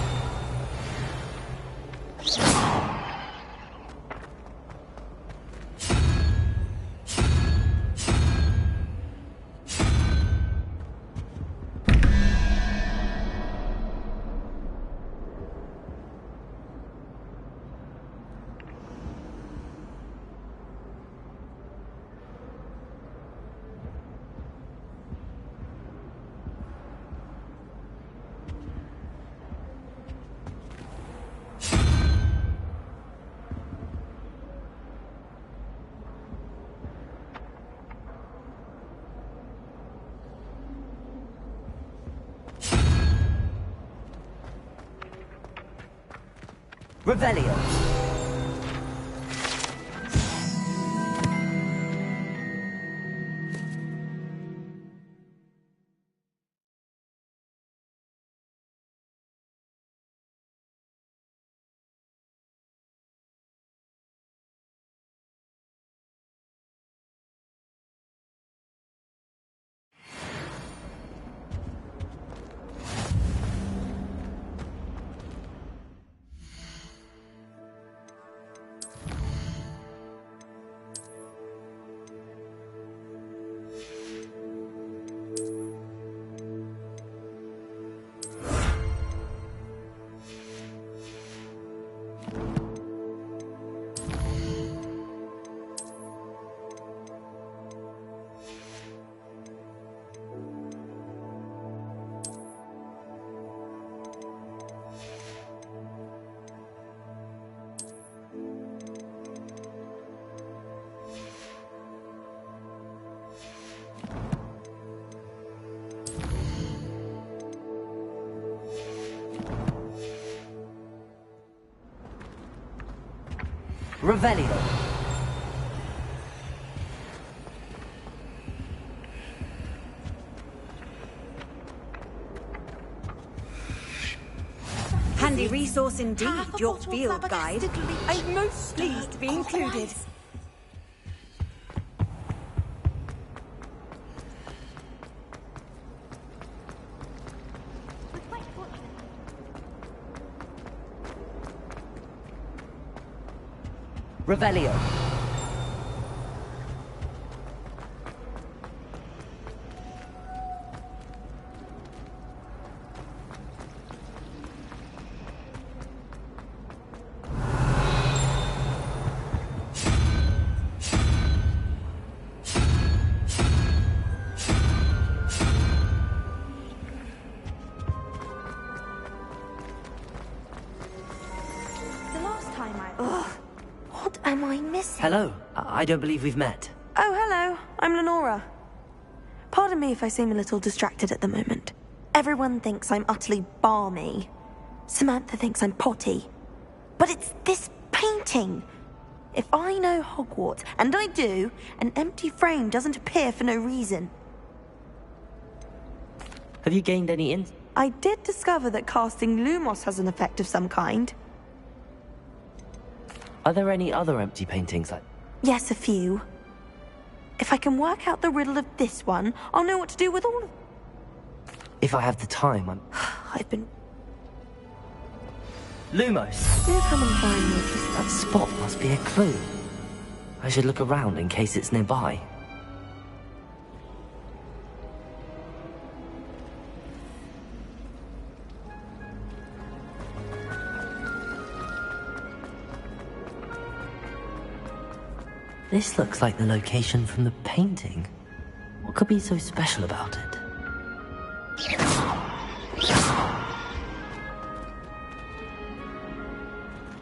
Revelio. Revelio. Handy resource indeed, your field guide. I'm most pleased to be included. Revelio. Hello. I don't believe we've met. Oh, hello. I'm Lenora. Pardon me if I seem a little distracted at the moment. Everyone thinks I'm utterly balmy. Samantha thinks I'm potty. But it's this painting. If I know Hogwarts, and I do, an empty frame doesn't appear for no reason. Have you gained any in? I did discover that casting Lumos has an effect of some kind. Are there any other empty paintings? Yes, a few. If I can work out the riddle of this one, I'll know what to do with all of... If I have the time, I've been... Lumos! Do come and find me. That spot must be a clue. I should look around in case it's nearby. This looks like the location from the painting. What could be so special about it?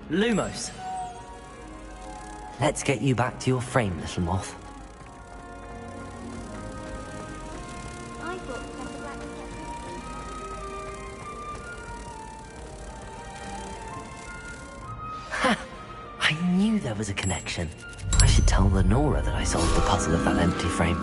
Lumos! Let's get you back to your frame, little moth. Ha! I knew there was a connection. I should tell Lenora that I solved the puzzle of that empty frame.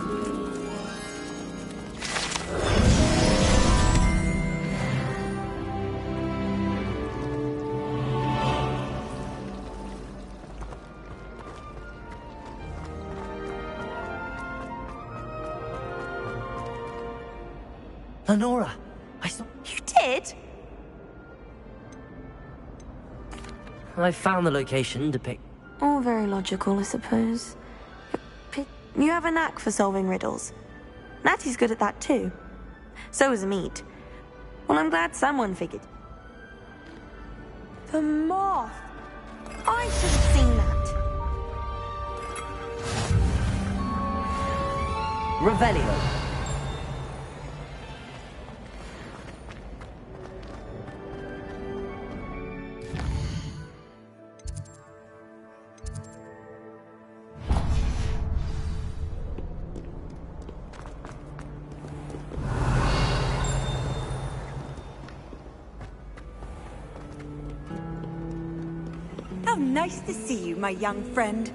Lenora, I saw... You did? I found the location to pick... All very logical, I suppose. You have a knack for solving riddles. Natty's good at that too. So is Meat. Well, I'm glad someone figured. The moth! I should have seen that. Revelio. nice to see you, my young friend.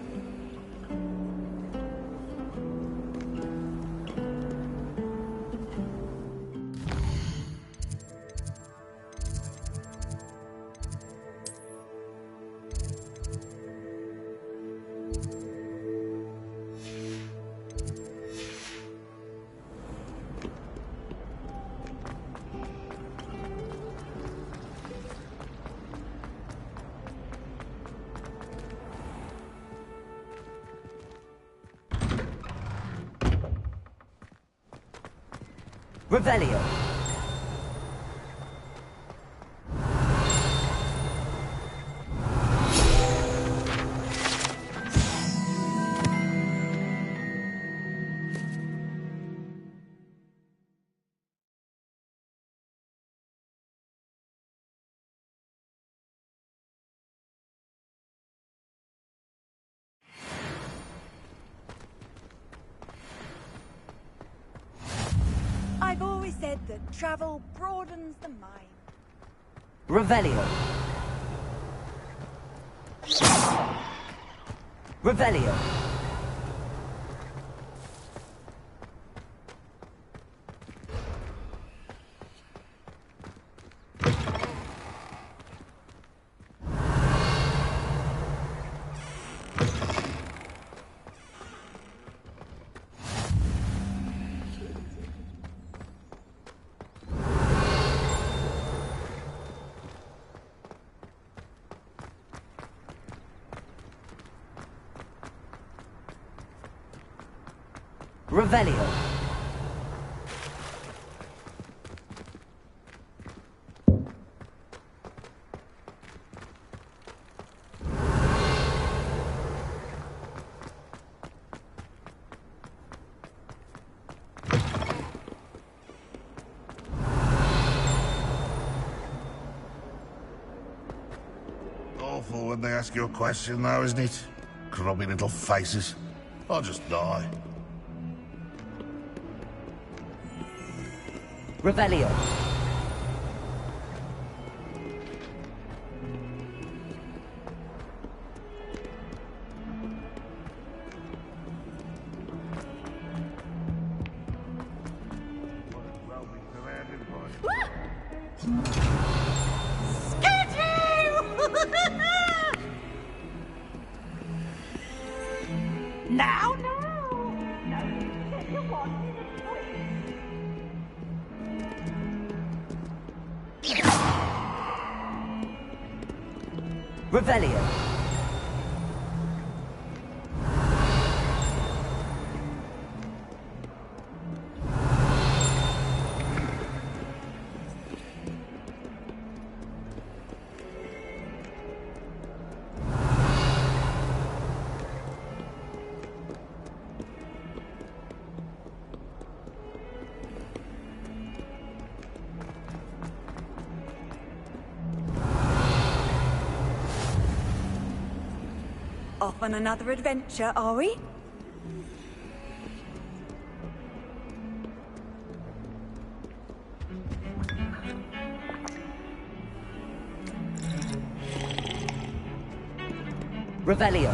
Revelio. I've always said that travel broadens the mind. Revelio. Revelio. Revelio. Awful when they ask you a question, though, isn't it? Grubby little faces. I'll just die. Revelio. Now, no! You want Revelio. Off on another adventure, are we? Revelio.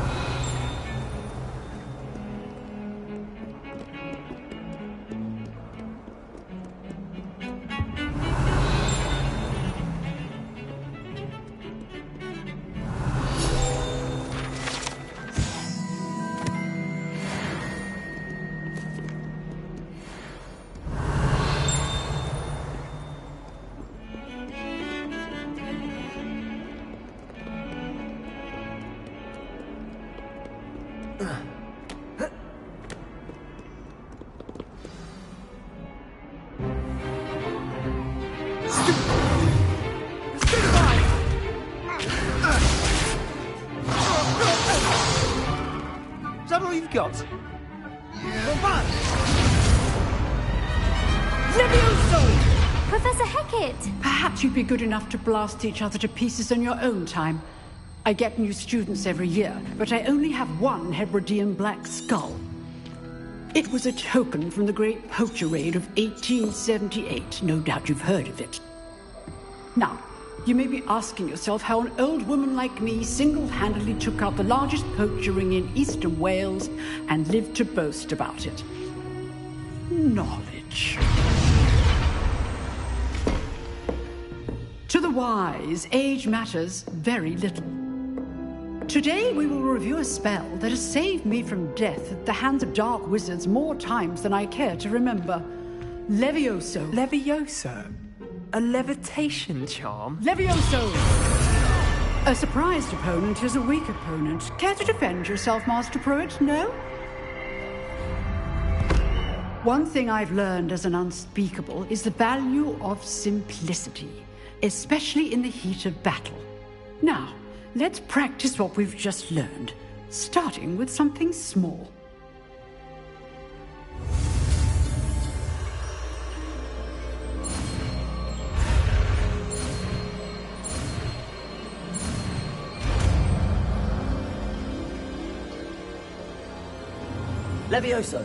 Is that all you've got? Levioso! Professor Hecat! Perhaps you'd be good enough to blast each other to pieces on your own time. I get new students every year, but I only have one Hebridean black skull. It was a token from the Great Poacher Raid of 1878. No doubt you've heard of it. Now, You may be asking yourself how an old woman like me single-handedly took out the largest poacher ring in eastern Wales and lived to boast about it. Knowledge. To the wise, age matters very little. Today we will review a spell that has saved me from death at the hands of dark wizards more times than I care to remember. Levioso. Levioso? A levitation charm? Levioso! A surprised opponent is a weak opponent. Care to defend yourself, Master Pruitt? No? One thing I've learned as an unspeakable is the value of simplicity, especially in the heat of battle. Now, let's practice what we've just learned, starting with something small. Levioso.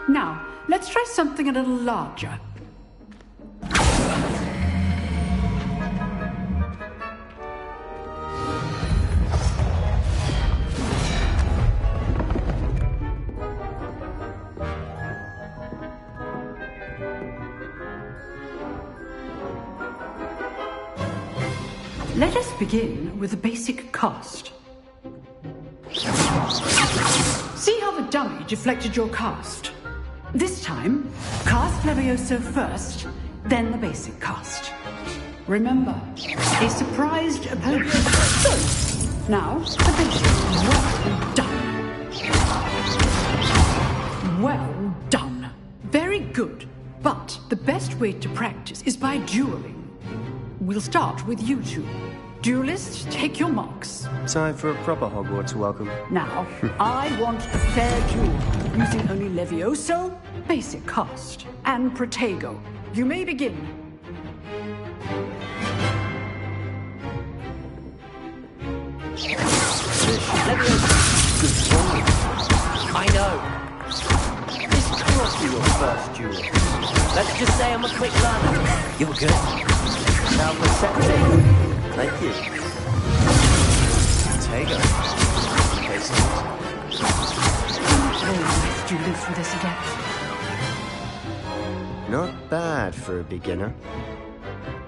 Now, let's try something a little larger. Let us begin with the basic cast. See how the dummy deflected your cast? This time, cast Levioso first, then the basic cast. Remember, a surprised opponent. Now, the basic. Well done. Well done. Very good. But the best way to practice is by dueling. We'll start with you two. Duelists, take your marks. Time for a proper Hogwarts welcome. Now, I want a fair duel, using only Levioso, basic cast, and Protego. You may begin. Good point. I know. This can't be your first duel. Let's just say I'm a quick learner. You're good. Now perceptive. Thank you. Protego. Please do this with us again. Not bad for a beginner.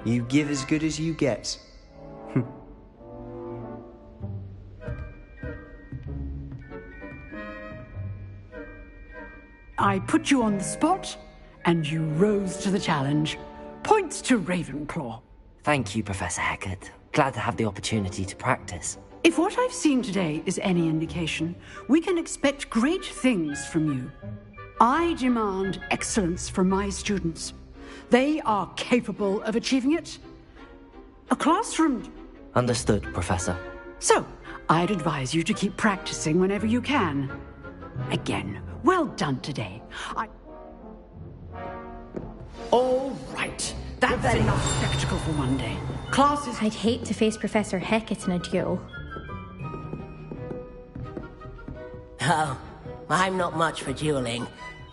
You give as good as you get. I put you on the spot, and you rose to the challenge. Points to Ravenclaw. Thank you, Professor Hecat. Glad to have the opportunity to practice. If what I've seen today is any indication, we can expect great things from you. I demand excellence from my students. They are capable of achieving it. A classroom... Understood, Professor. So, I'd advise you to keep practicing whenever you can. Again, well done today. All right. That's enough spectacle for one day. Classes... I'd hate to face Professor Hecat in a duel. Oh, I'm not much for dueling.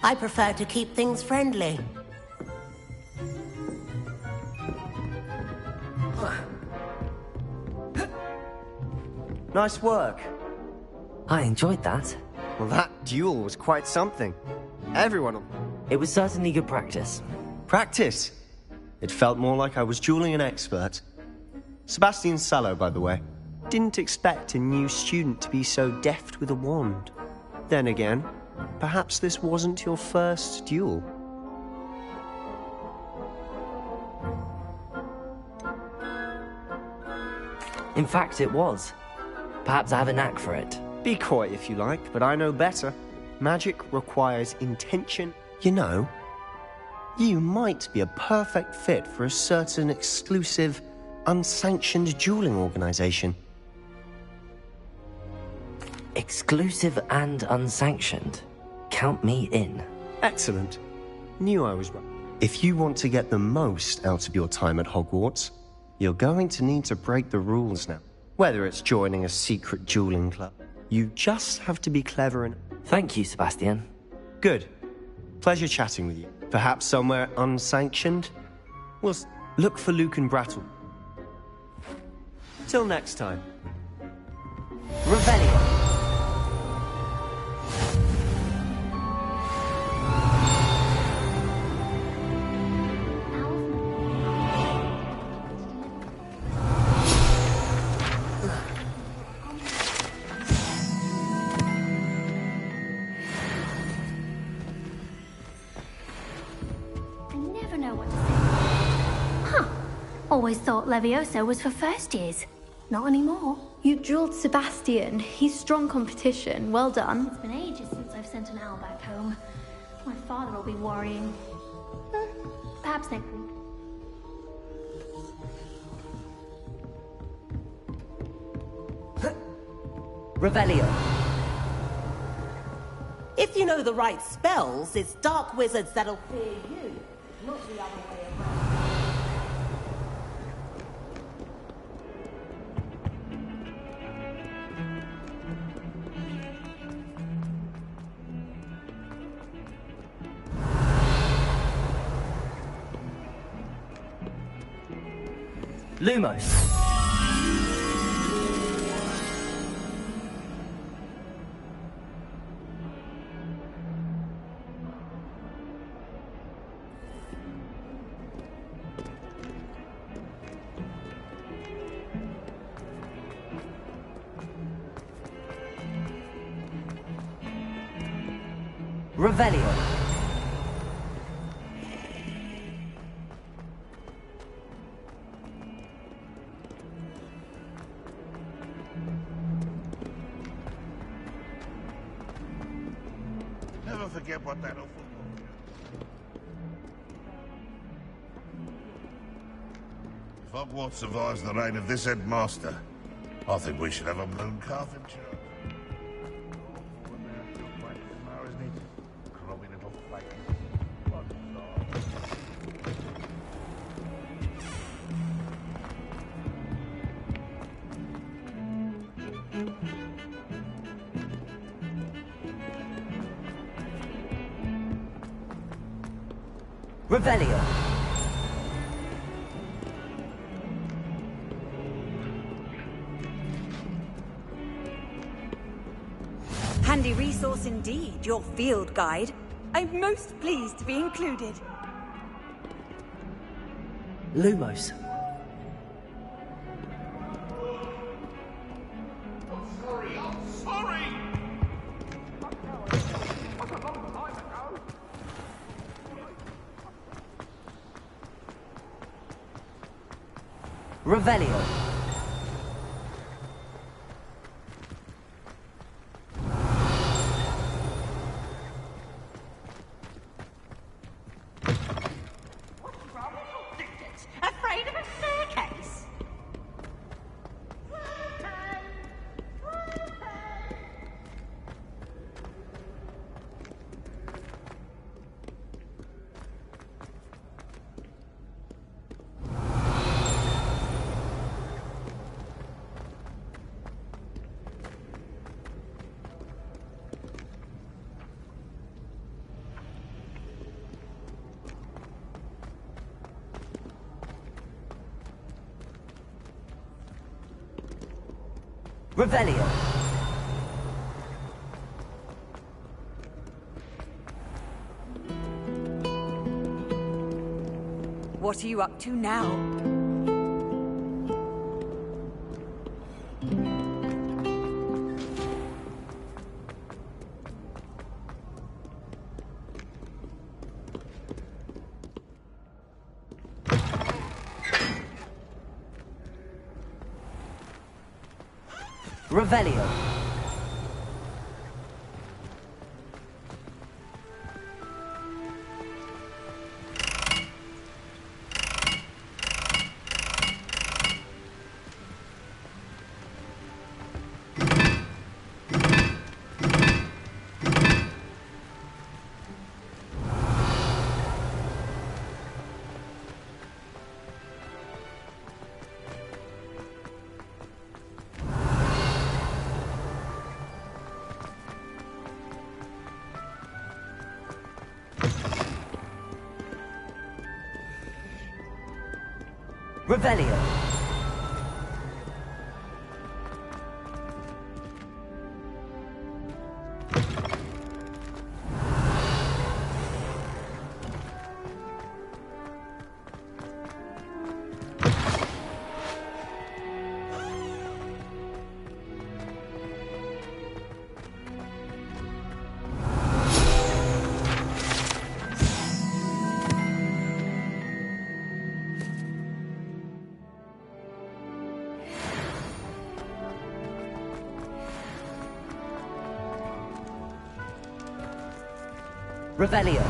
I prefer to keep things friendly. Nice work. I enjoyed that. Well, that duel was quite something. Everyone... It was certainly good practice. Practice? It felt more like I was dueling an expert. Sebastian Sallow, by the way. Didn't expect a new student to be so deft with a wand. Then again, perhaps this wasn't your first duel. In fact, it was. Perhaps I have a knack for it. Be coy if you like, but I know better. Magic requires intention. You know, you might be a perfect fit for a certain exclusive, unsanctioned dueling organization. Exclusive and unsanctioned. Count me in. Excellent. Knew I was right. If you want to get the most out of your time at Hogwarts, you're going to need to break the rules now. Whether it's joining a secret dueling club, you just have to be clever and... Thank you, Sebastian. Good. Pleasure chatting with you. Perhaps somewhere unsanctioned? We'll look for Luke and Brattle. Till next time. Revelio. Always thought Levioso was for first years. Not anymore. You drilled Sebastian. He's strong competition. Well done. It's been ages since I've sent an owl back home. My father will be worrying. Perhaps next week. Revelio. If you know the right spells, it's dark wizards that'll fear you, not the other way around. Lumos. Revelio. Never forget what that awful. If Hogwarts survives the reign of this headmaster, I think we should have a moon calf in church. Revelio. Handy resource indeed, your field guide. I'm most pleased to be included. Lumos. Revelio. Afraid of a staircase? Revelio. What are you up to now? Revelio. Revelio. Revelio.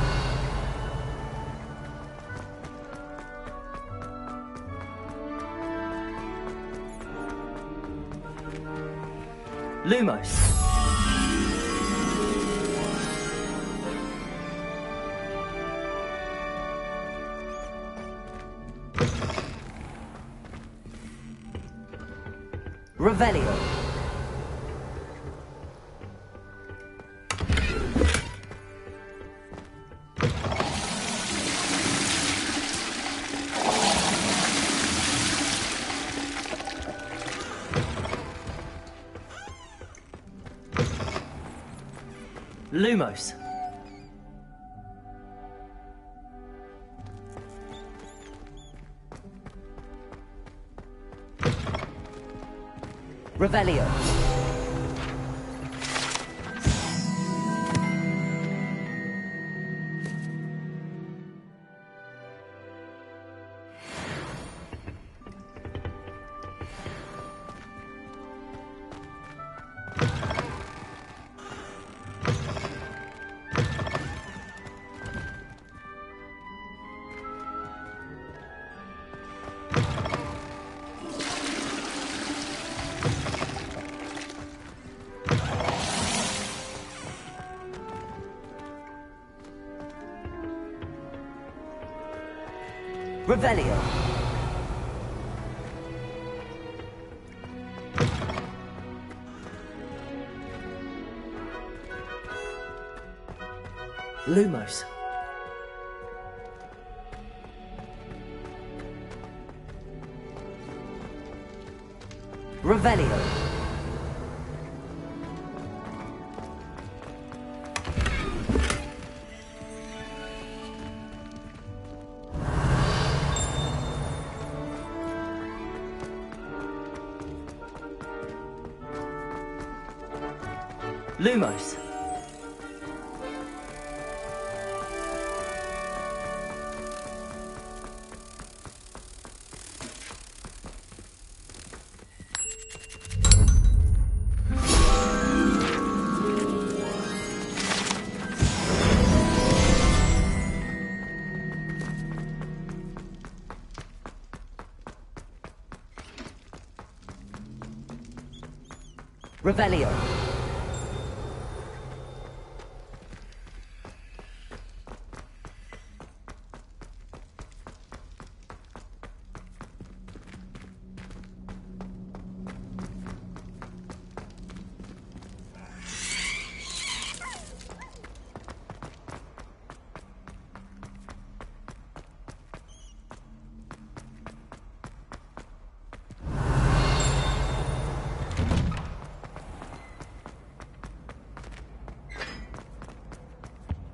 Lumos. Revelio. Lumos. Revelio. Revelio. Lumos. Revelio. Lumos. Revelio.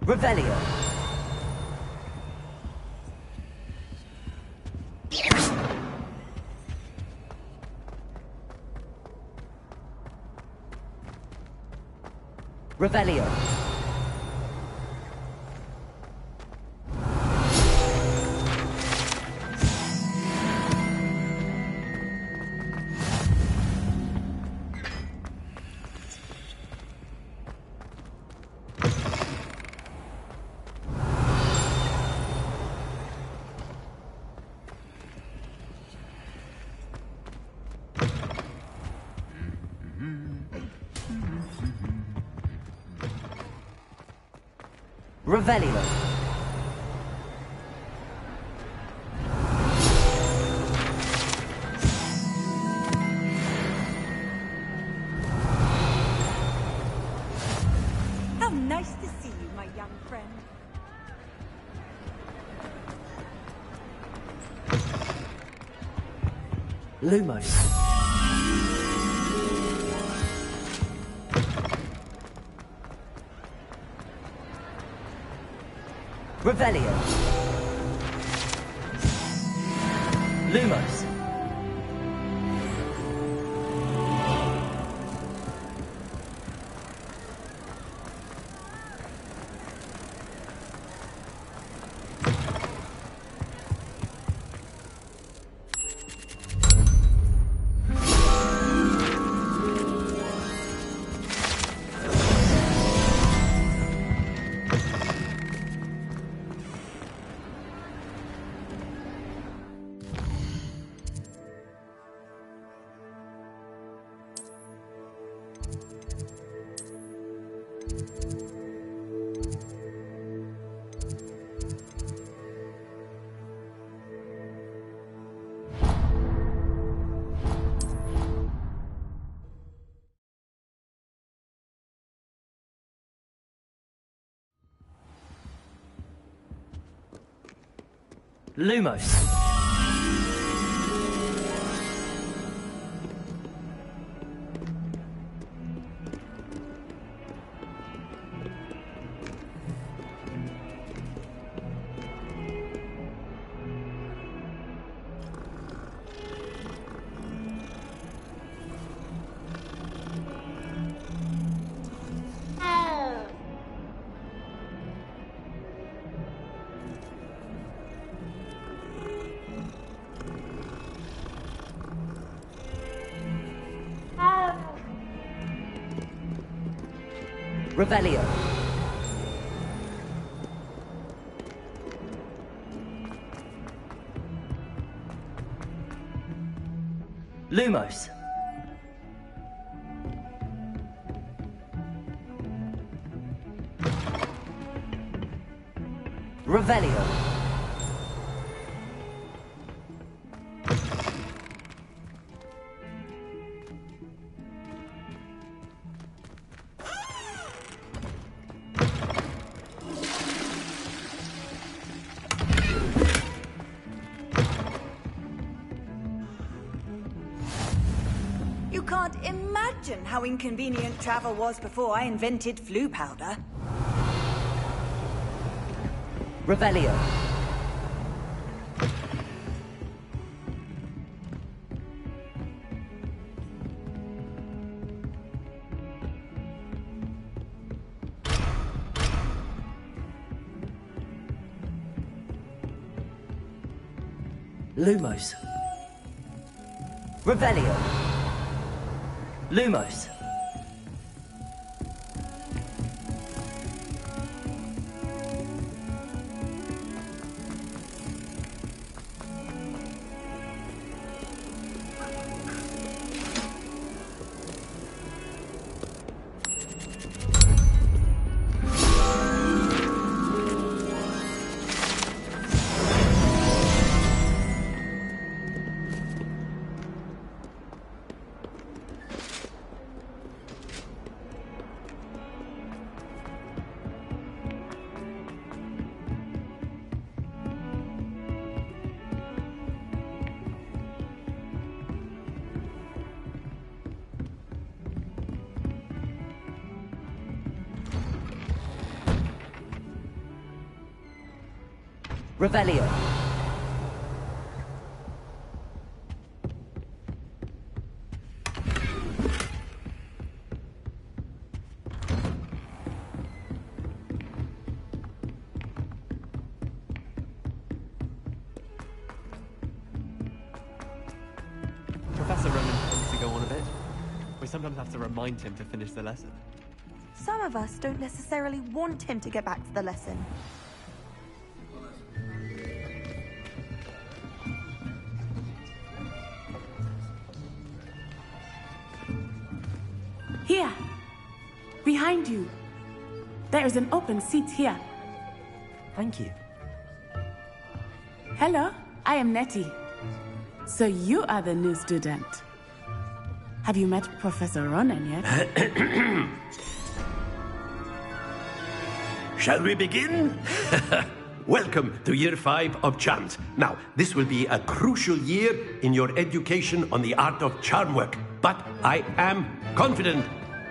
Revelio. Revelio. Revelio. How nice to see you, my young friend. Lumos. Revelio. Lumos. Lumos. Revelio. Lumos. Revelio. You can't imagine how inconvenient travel was before I invented flu powder. Revelio. Lumos. Revelio. Lumos. Revelio. Professor Roman tends to go on a bit. We sometimes have to remind him to finish the lesson. Some of us don't necessarily want him to get back to the lesson. Here! Behind you! There is an open seat here. Thank you. Hello, I am Nettie. So you are the new student. Have you met Professor Ronan yet? Shall we begin? welcome to Year 5 of Charms. Now, this will be a crucial year in your education on the art of charm work. But I am confident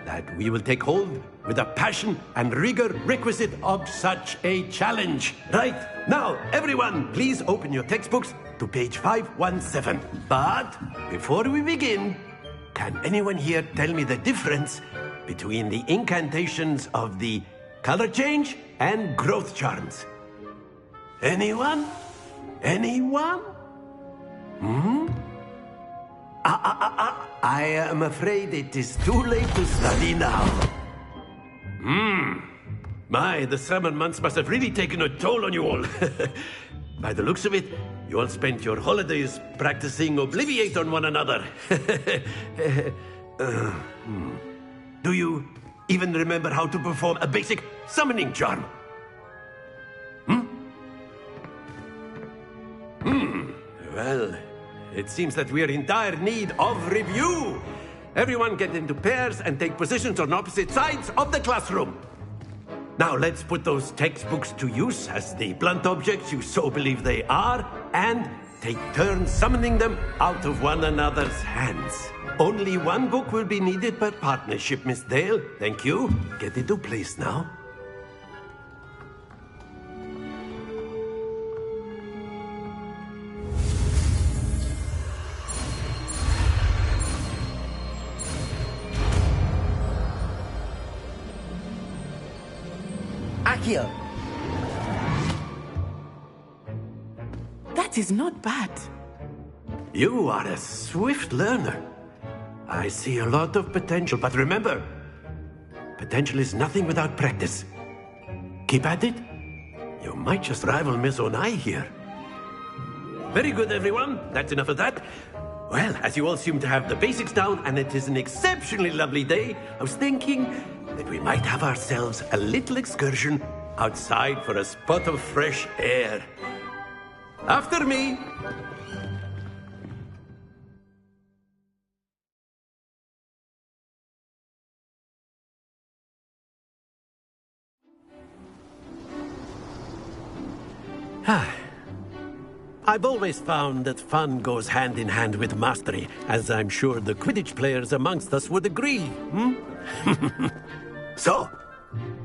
that we will take hold with the passion and rigor requisite of such a challenge. Right, now, everyone, please open your textbooks to page 517. But before we begin, can anyone here tell me the difference between the incantations of the color change and growth charms? Anyone? Anyone? I am afraid it is too late to study now. My, the summer months must have really taken a toll on you all. By the looks of it, you all spent your holidays practicing Obliviate on one another. Do you even remember how to perform a basic summoning charm? Well, it seems that we are in dire need of review. Everyone get into pairs and take positions on opposite sides of the classroom. Now let's put those textbooks to use as the blunt objects you so believe they are, and take turns summoning them out of one another's hands. Only one book will be needed per partnership, Miss Dale. Thank you. Get into place now. Accio! That is not bad. You are a swift learner. I see a lot of potential, but remember, potential is nothing without practice. Keep at it. You might just rival Miss Onai here. Very good, everyone. That's enough of that. Well, as you all seem to have the basics down, and it is an exceptionally lovely day, I was thinking that we might have ourselves a little excursion outside for a spot of fresh air. After me. I've always found that fun goes hand in hand with mastery, as I'm sure the Quidditch players amongst us would agree. So,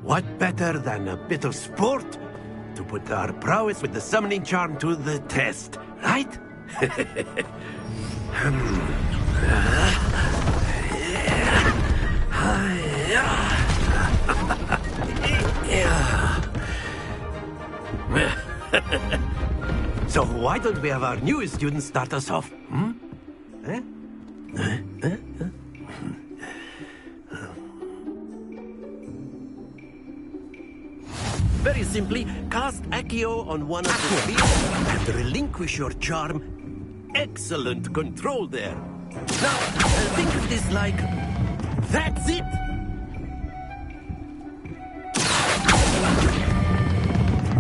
what better than a bit of sport to put our prowess with the summoning charm to the test, right? So why don't we have our newest student start us off? Very simply, cast Accio on one of the spheres and relinquish your charm. Excellent control there. Now, think of this like... That's it!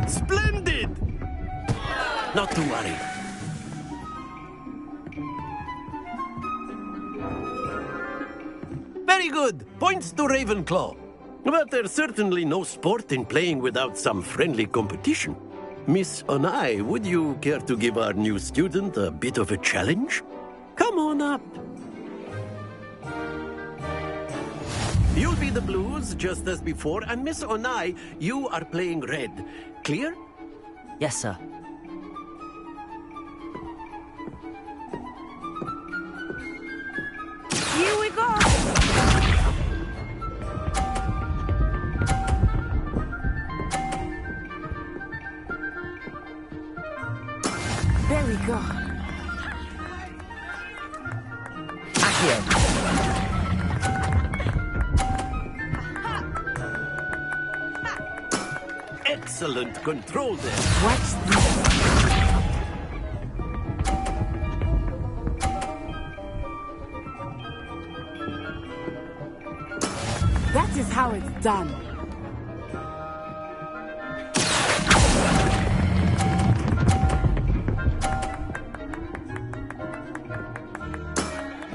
Splendid! Not to worry. Very good. Points to Ravenclaw. But there's certainly no sport in playing without some friendly competition. Miss Onai, would you care to give our new student a bit of a challenge? Come on up. You'll be the blues, just as before, and Miss Onai, you are playing red. Clear? Yes, sir. Here we go! There we go. Accio! Excellent control there. What's this? That is how it's done.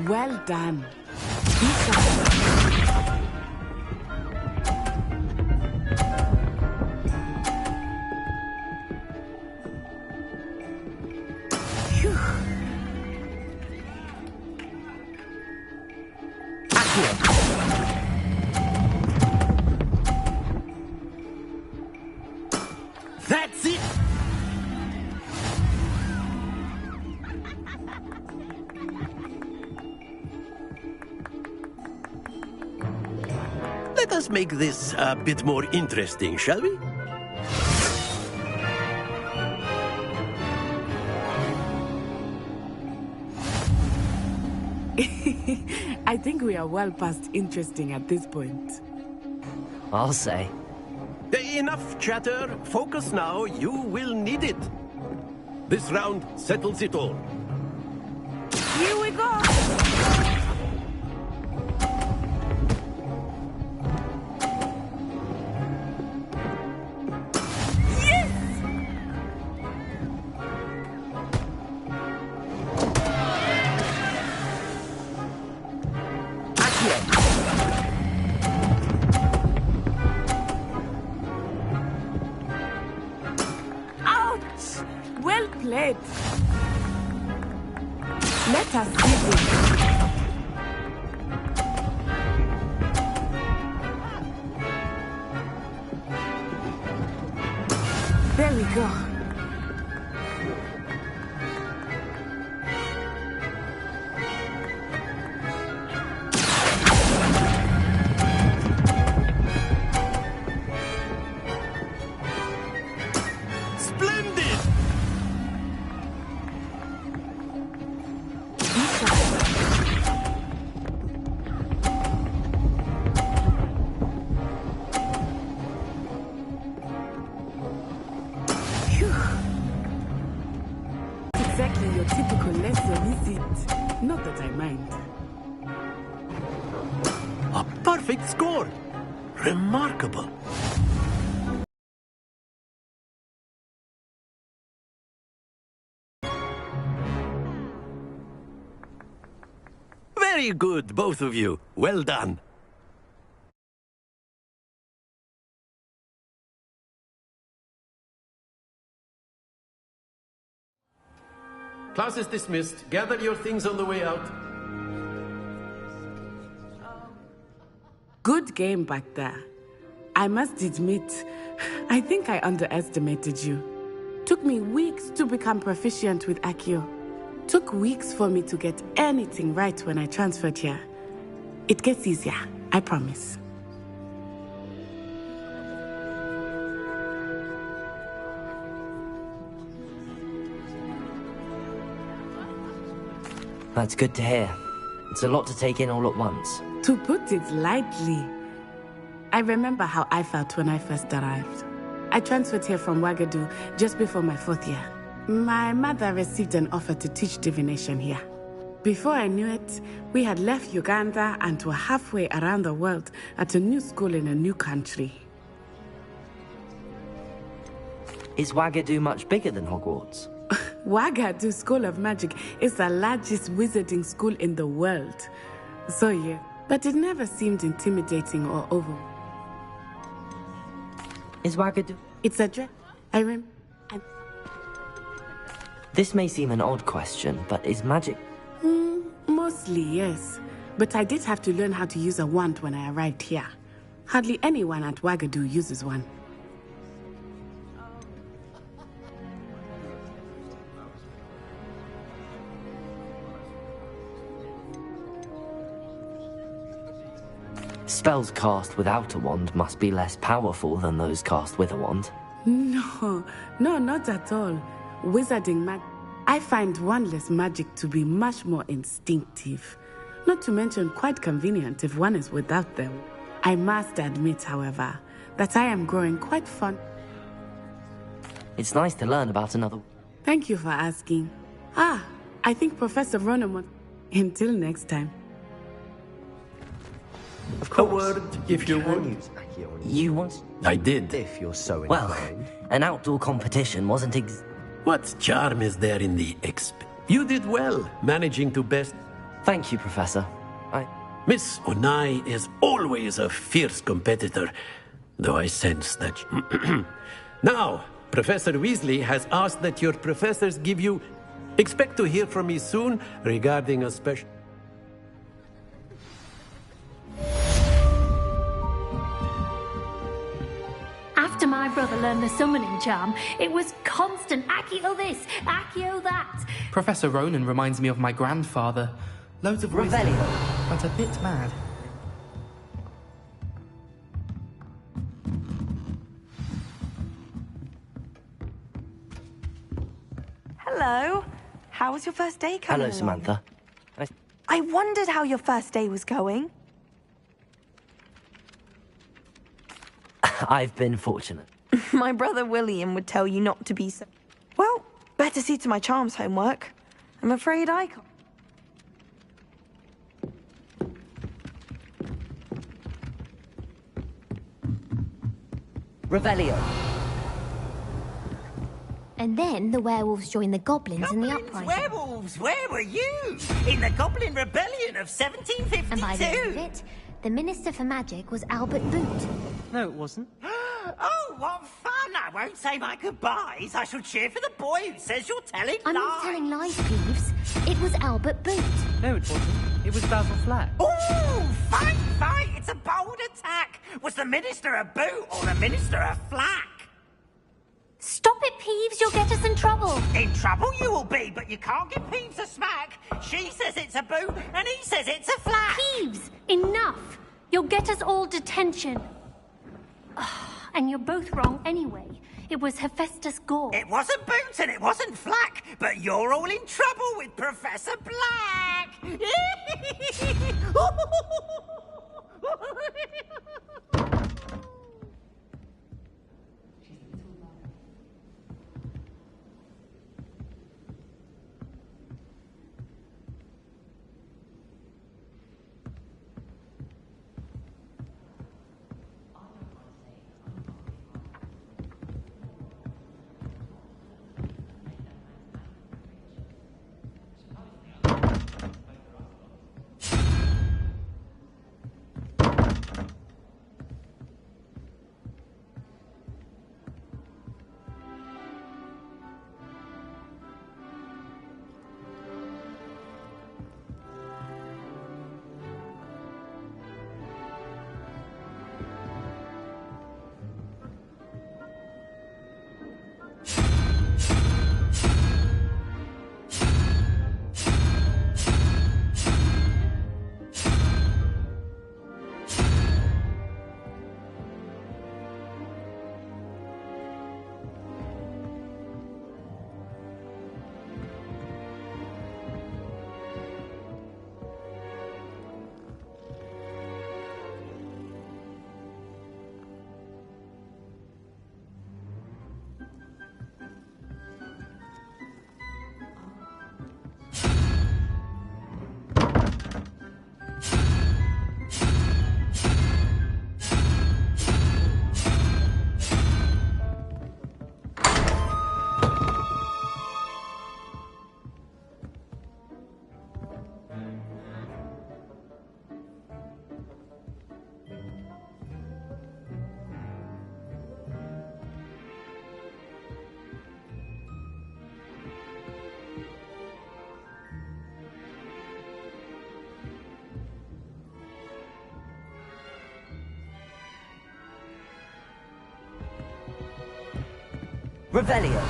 Well done. Be sharp. Let us make this a bit more interesting, shall we? I think we are well past interesting at this point. I'll say. Enough chatter. Focus now. You will need it. This round settles it all. Here we go! Well played. Let us see this. There we go. Exactly your typical lesson, is it? Not that I mind. A perfect score! Remarkable! Very good, both of you. Well done. Class is dismissed. Gather your things on the way out. Good game back there. I must admit, I think I underestimated you. Took me weeks to become proficient with Accio. Took weeks for me to get anything right when I transferred here. It gets easier, I promise. That's good to hear. It's a lot to take in all at once. To put it lightly, I remember how I felt when I first arrived. I transferred here from Wagadu just before my 4th year. My mother received an offer to teach divination here. Before I knew it, we had left Uganda and were halfway around the world at a new school in a new country. Is Wagadu much bigger than Hogwarts? Wagadu School of Magic is the largest wizarding school in the world. So yeah, but it never seemed intimidating or over. Is Wagadu? It's a This may seem an odd question, but is magic? Mostly, yes. But I did have to learn how to use a wand when I arrived here. Hardly anyone at Wagadu uses one. Spells cast without a wand must be less powerful than those cast with a wand. No, not at all. Wizarding magic. I find wandless magic to be much more instinctive. Not to mention quite convenient if one is without them. I must admit, however, that I am growing quite fond. It's nice to learn about another. Thank you for asking. I think Professor Ronan wants... Until next time. Of course. A word, if you would. You want? I did. If you're so inclined. Well, an outdoor competition wasn't What charm is there in the You did well, managing to best... Thank you, Professor. Miss Onai is always a fierce competitor, though I sense that... Now, Professor Weasley has asked that your professors give you... Expect to hear from me soon regarding a special... After my brother learned the summoning charm, it was constant Accio this, Accio that. Professor Ronan reminds me of my grandfather. Loads of wisdom, but a bit mad. Hello. How was your first day coming Hello, along? Samantha. I wondered how your first day was going. I've been fortunate. My brother William would tell you not to be so... Well, better see to my charms homework. I'm afraid I can't. Revelio. And then the werewolves joined the goblins in the uprising. Werewolves, where were you? In the Goblin Rebellion of 1752. And by the end of it, the Minister for Magic was Albert Boot. No, it wasn't. Oh, what fun! I won't say my goodbyes. I shall cheer for the boy who says you're telling I'm lies. not telling lies, Peeves. It was Albert Boot. No, it wasn't. It was Basil Flack. Ooh, fight, fight! It's a bold attack. Was the Minister a Boot or the Minister a Flack? Stop it, Peeves. You'll get us in trouble. In trouble you will be, but you can't give Peeves a smack. She says it's a Boot, and he says it's a Flack. Peeves, enough. You'll get us all detention. And you're both wrong anyway. It was Hephaestus Gore. It wasn't Boot and it wasn't Flack, but you're all in trouble with Professor Black. Revelio.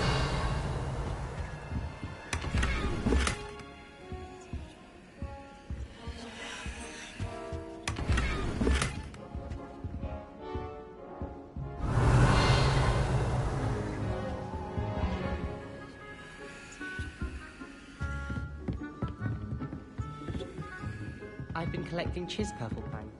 I've been collecting Chispurple Pine.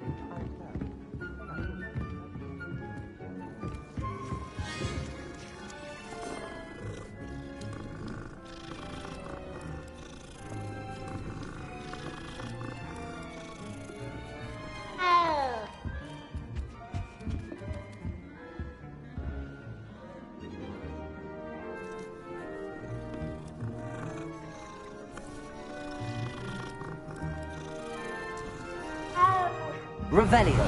Revelio.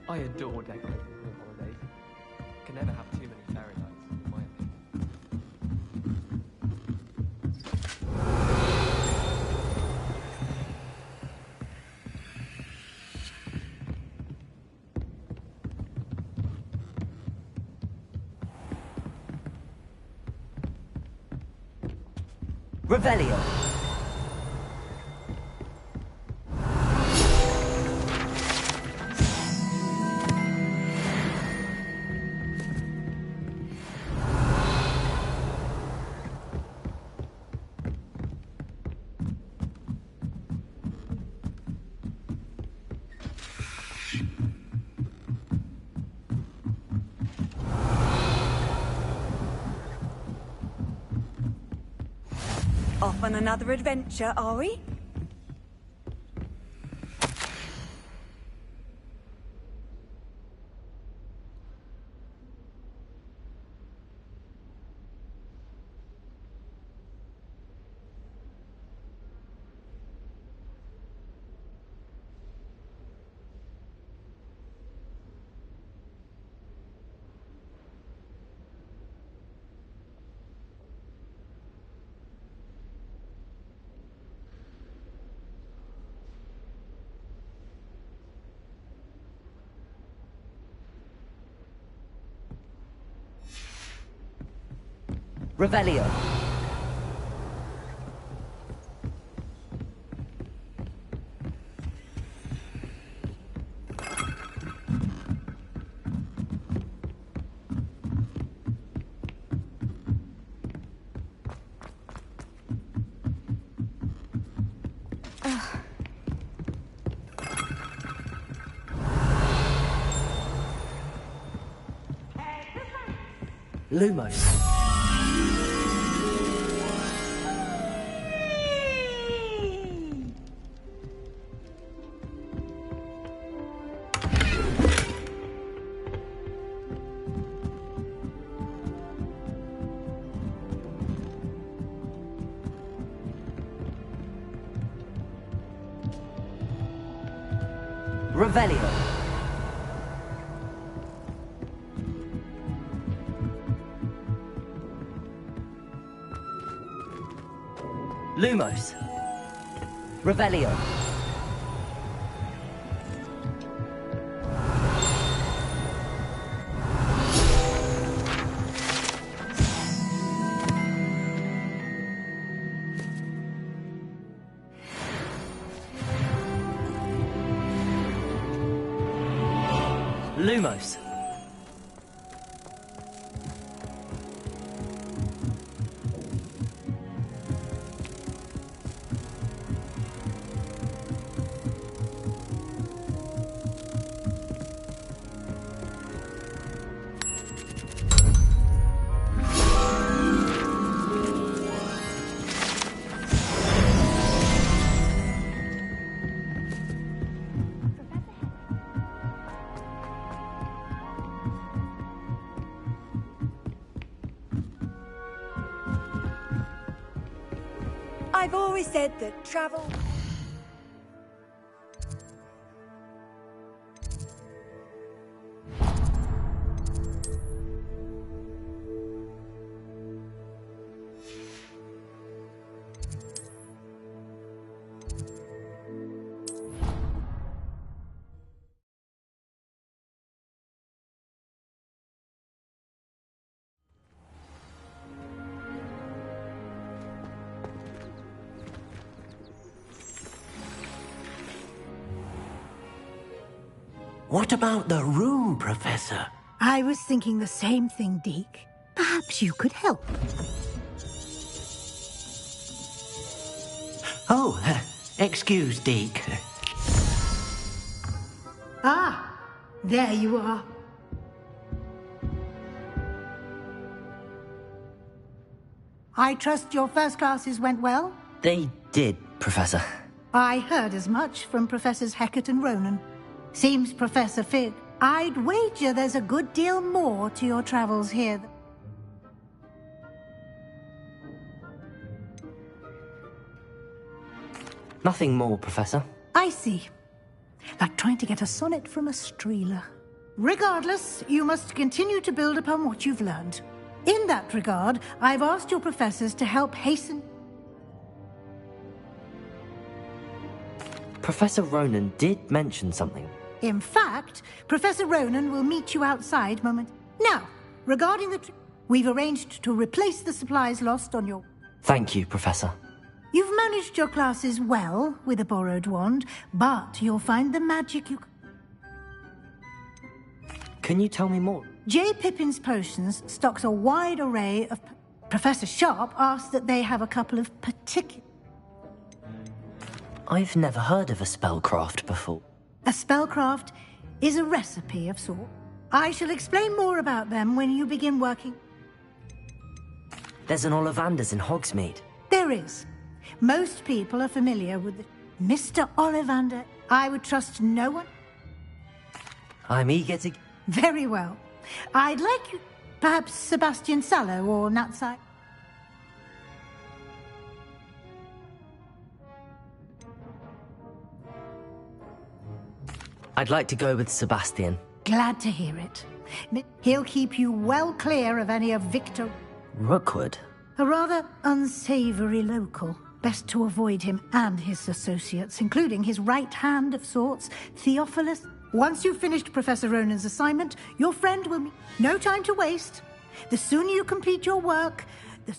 I adore decorating for holidays. Can never have too many fairy lights, in my Revelio. Off on another adventure, are we? Revelio. Lumos. Revelio. Lumos. Revelio. Lumos. I've always said that travel... What about the room, Professor? I was thinking the same thing, Deke. Perhaps you could help. Oh, excuse, Deke. Ah, there you are. I trust your first classes went well? They did, Professor. I heard as much from Professors Hecat and Ronan. Seems Professor Fig. I'd wager there's a good deal more to your travels here. Nothing more, Professor. I see. Like trying to get a sonnet from a streeler. Regardless, you must continue to build upon what you've learned. In that regard, I've asked your professors to help hasten... Professor Ronan did mention something. In fact, Professor Ronan will meet you outside moment. Now, regarding the... We've arranged to replace the supplies lost on your... Thank you, Professor. You've managed your classes well with a borrowed wand, but you'll find the magic you... Can you tell me more? J. Pippin's Potions stocks a wide array of... Professor Sharp asked that they have a couple of particular... I've never heard of a spellcraft before. A spellcraft is a recipe of sort. I shall explain more about them when you begin working. There's an Ollivanders in Hogsmeade. There is. Most people are familiar with Mr. Ollivander. I would trust no one. I'm eager to... Very well. I'd like you... Perhaps Sebastian Sallow or Natsai? I'd like to go with Sebastian. Glad to hear it. He'll keep you well clear of any of Victor... Rookwood? A rather unsavory local. Best to avoid him and his associates, including his right hand of sorts, Theophilus. Once you've finished Professor Ronan's assignment, your friend will meet. No time to waste. The sooner you complete your work, the...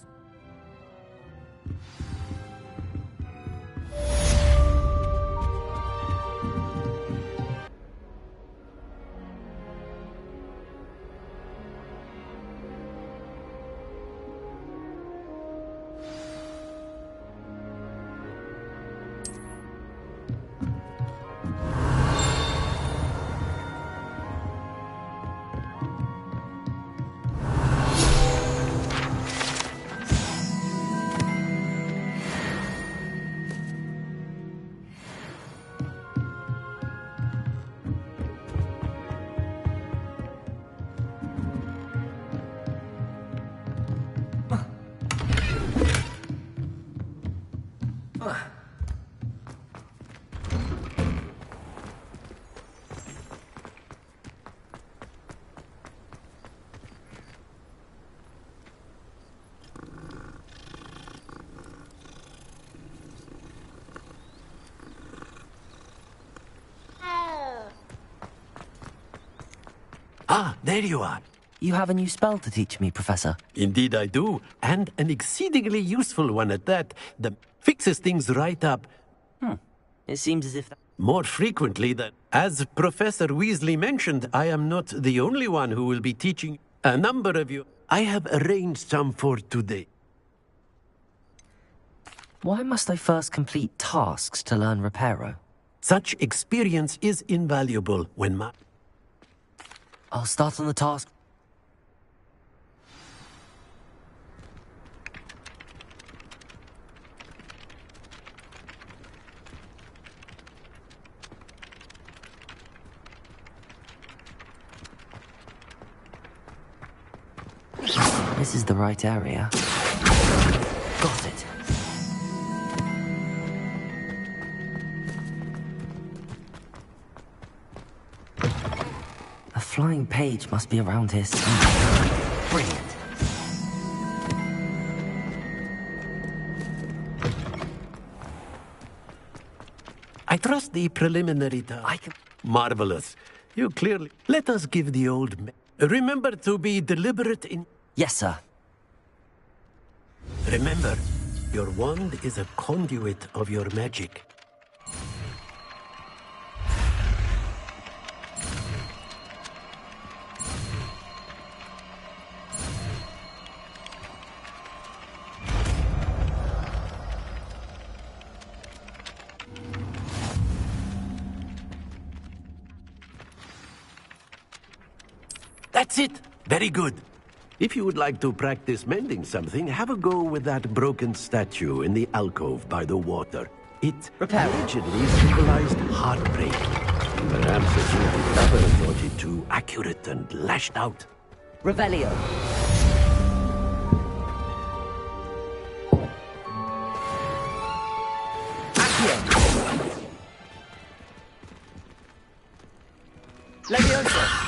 Ah, there you are. You have a new spell to teach me, Professor. Indeed I do, and an exceedingly useful one at that. That fixes things right up. It seems as if... More frequently than... As Professor Weasley mentioned, I am not the only one who will be teaching a number of you. I have arranged some for today. Why must I first complete tasks to learn Reparo? Such experience is invaluable when I'll start on the task. This is the right area. Got it. A flying page must be around here somewhere. Brilliant. I trust the preliminary task. Marvelous. You clearly... Let us give the old... Remember to be deliberate in... Yes, sir. Remember, your wand is a conduit of your magic. That's it! Very good. If you would like to practice mending something, have a go with that broken statue in the alcove by the water. It originally symbolized heartbreak. Perhaps as you discovered, thought it too accurate and lashed out. Revelio. Leviosa.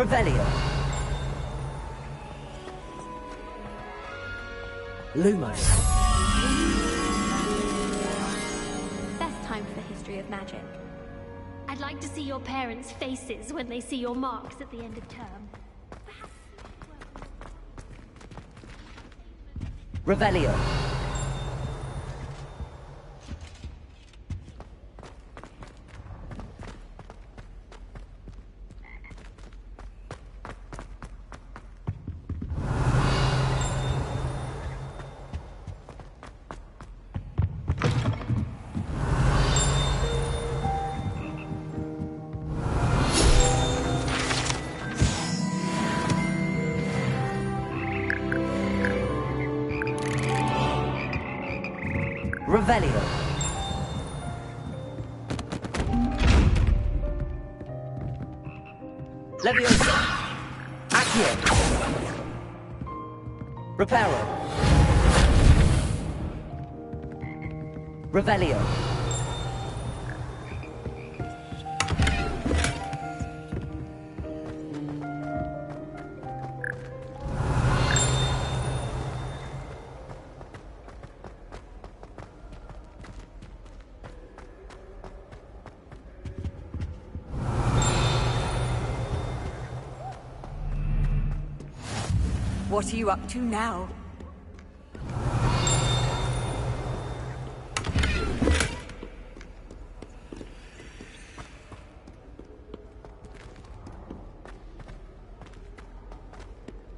Revelio. Lumos. Best time for the history of magic. I'd like to see your parents' faces when they see your marks at the end of term. Revelio. Revelio. Leviosa. Accio. Reparo. Revelio. What are you up to now?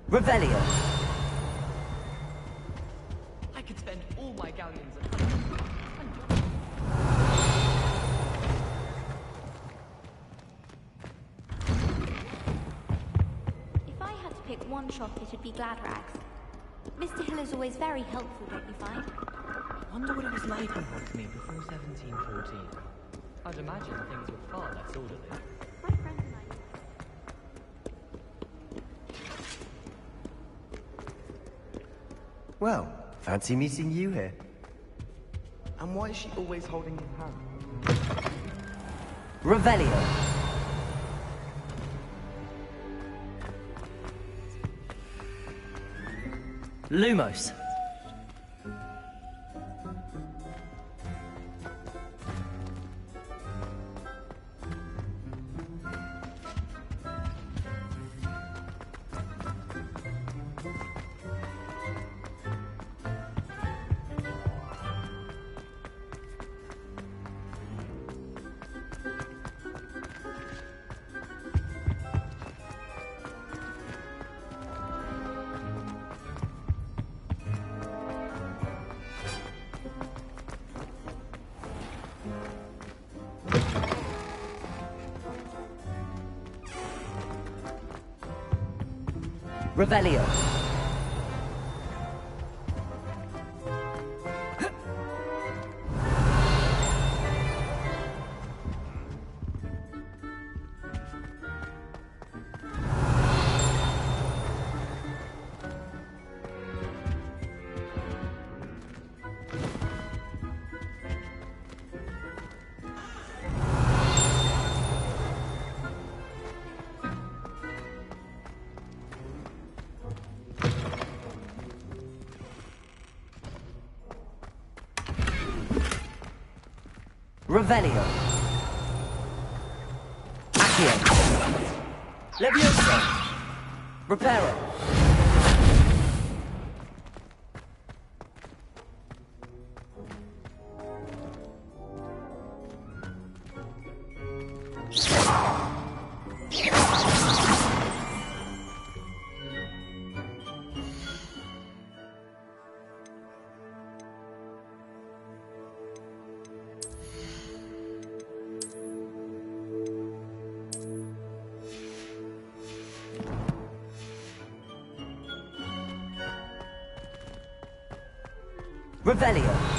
Revelio. I could spend all my galleons at If I had to pick one shop, it'd be Gladrags. Mr. Hill is always very helpful, don't you find? I wonder what it was like in Hogsmeade before 1714. I'd imagine things were far less orderly. My friend and I... Well, fancy meeting you here. And why is she always holding your hand? Revelio. Lumos. Revelio. Revelio. Accio. Leviosa. Reparo. Revelio.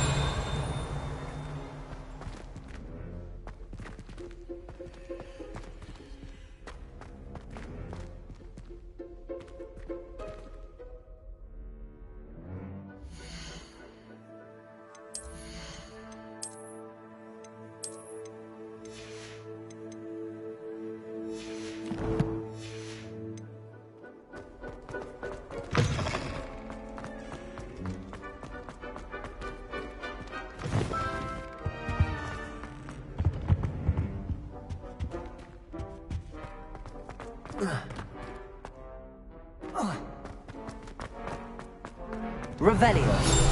Revelio.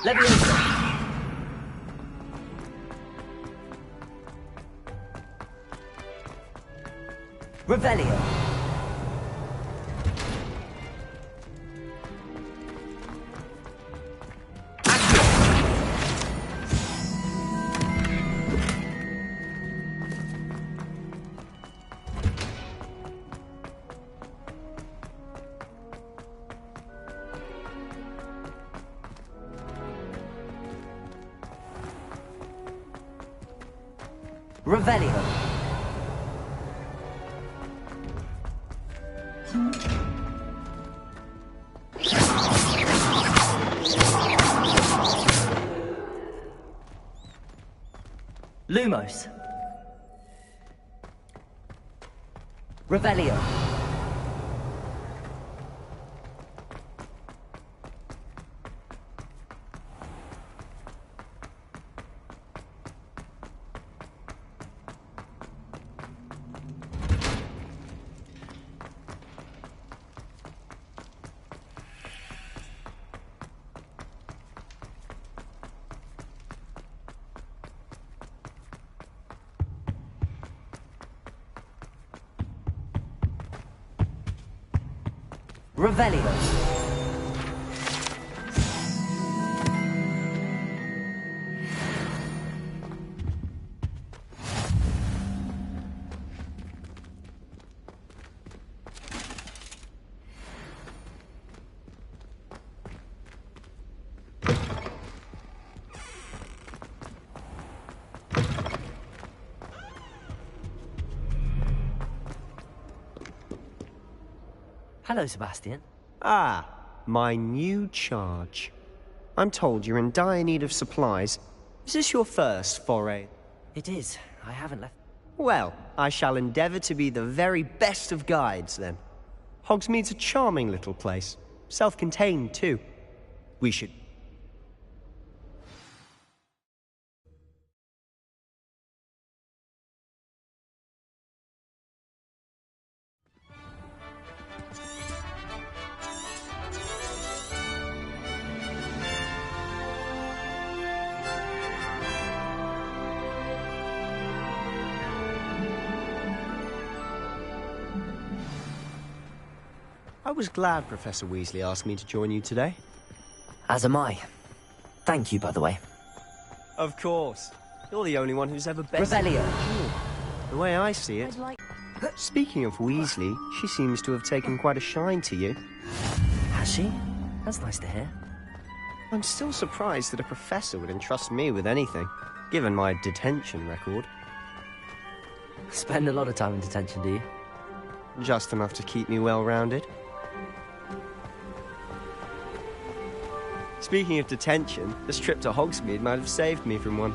Leviosa. Revelio. Revelio. Lumos. Revelio. Revelio. Hello, Sebastian. Ah, my new charge. I'm told you're in dire need of supplies. Is this your first foray? It is. I haven't left. Well, I shall endeavour to be the very best of guides, then. Hogsmeade's a charming little place. Self-contained, too. We should... I was glad Professor Weasley asked me to join you today. As am I. Thank you, by the way. Of course. You're the only one who's ever been... Revelio. The way I see it... Speaking of Weasley, she seems to have taken quite a shine to you. Has she? That's nice to hear. I'm still surprised that a professor would entrust me with anything, given my detention record. Spend a lot of time in detention, do you? Just enough to keep me well-rounded. Speaking of detention, this trip to Hogsmeade might have saved me from one.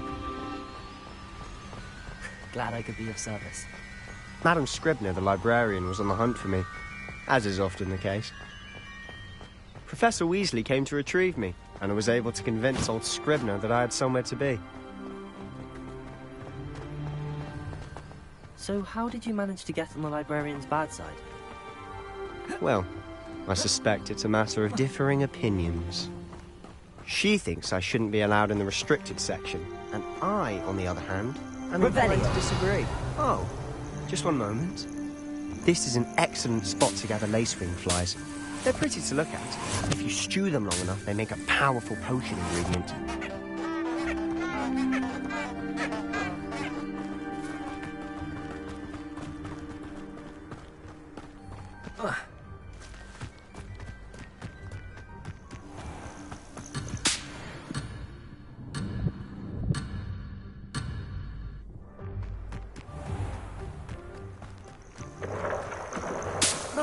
Glad I could be of service. Madam Scribner, the librarian, was on the hunt for me, as is often the case. Professor Weasley came to retrieve me, and I was able to convince old Scribner that I had somewhere to be. So how did you manage to get on the librarian's bad side? Well, I suspect it's a matter of differing opinions. She thinks I shouldn't be allowed in the restricted section, and I, on the other hand, am inclined to disagree. Oh, just one moment. This is an excellent spot to gather lacewing flies. They're pretty to look at. If you stew them long enough, they make a powerful potion ingredient.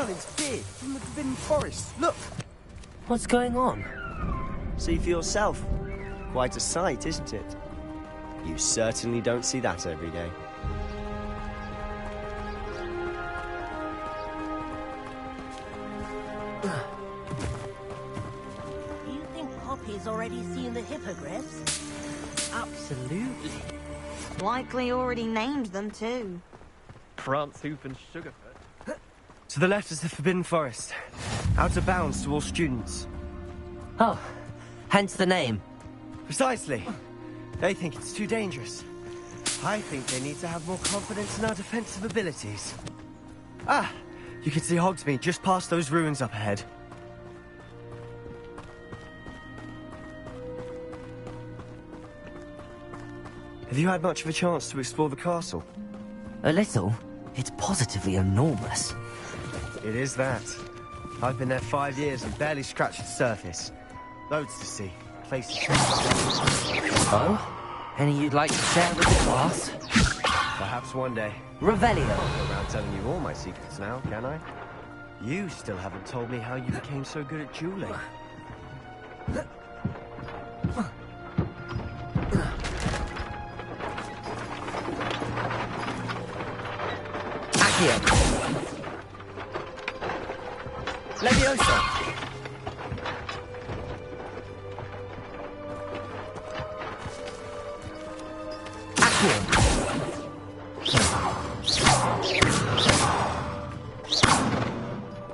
Merlin's beard from the Forbidden Forest. Look! What's going on? See for yourself. Quite a sight, isn't it? You certainly don't see that every day. Do you think Poppy's already seen the hippogriffs? Absolutely. Likely already named them too. Prance, Hoof and Sugarfoot. To the left is the Forbidden Forest. Out of bounds to all students. Oh, hence the name. Precisely. They think it's too dangerous. I think they need to have more confidence in our defensive abilities. Ah, you can see Hogsmeade just past those ruins up ahead. Have you had much of a chance to explore the castle? A little. It's positively enormous. It is that. I've been there 5 years and barely scratched the surface. Loads to see. Places. Oh? Any you'd like to share with the class? Perhaps one day. Revelio. I can't go around telling you all my secrets now, can I? You still haven't told me how you became so good at dueling. Accio. Leviosa. Accio.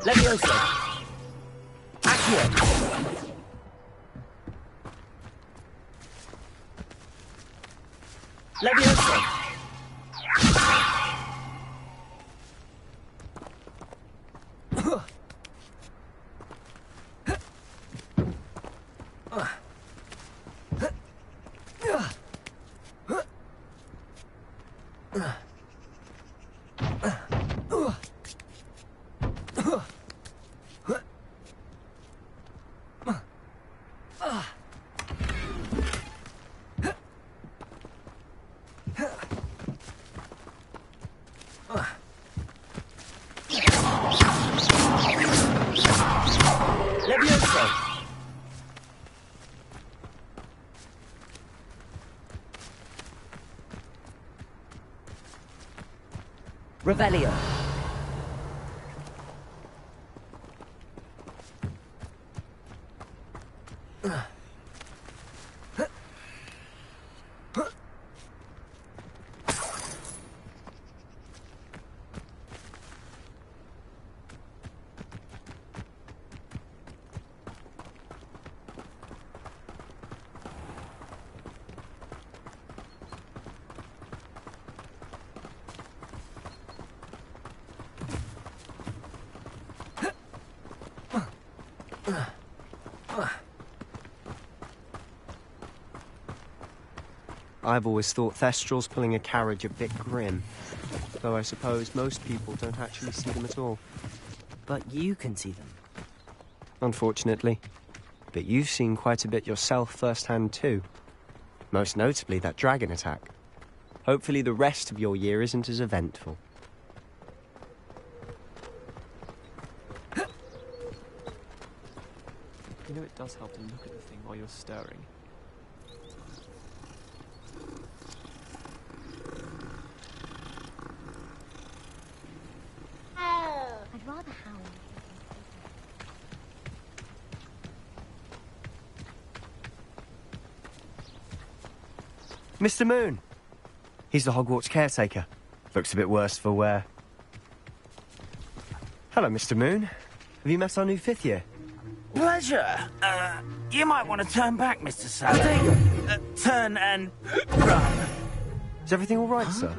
Leviosa. Accio. Leviosa. Revelio. I've always thought Thestrals pulling a carriage a bit grim. Though I suppose most people don't actually see them at all. But you can see them. Unfortunately. But you've seen quite a bit yourself firsthand too. Most notably that dragon attack. Hopefully the rest of your year isn't as eventful. You know, it does help to look at the thing while you're stirring. I'd rather howl. Mr. Moon! He's the Hogwarts caretaker. Looks a bit worse for wear. Hello, Mr. Moon. Have you met our new 5th year? Pleasure. You might want to turn back, Mr. Sally. Turn and run. Is everything all right, sir?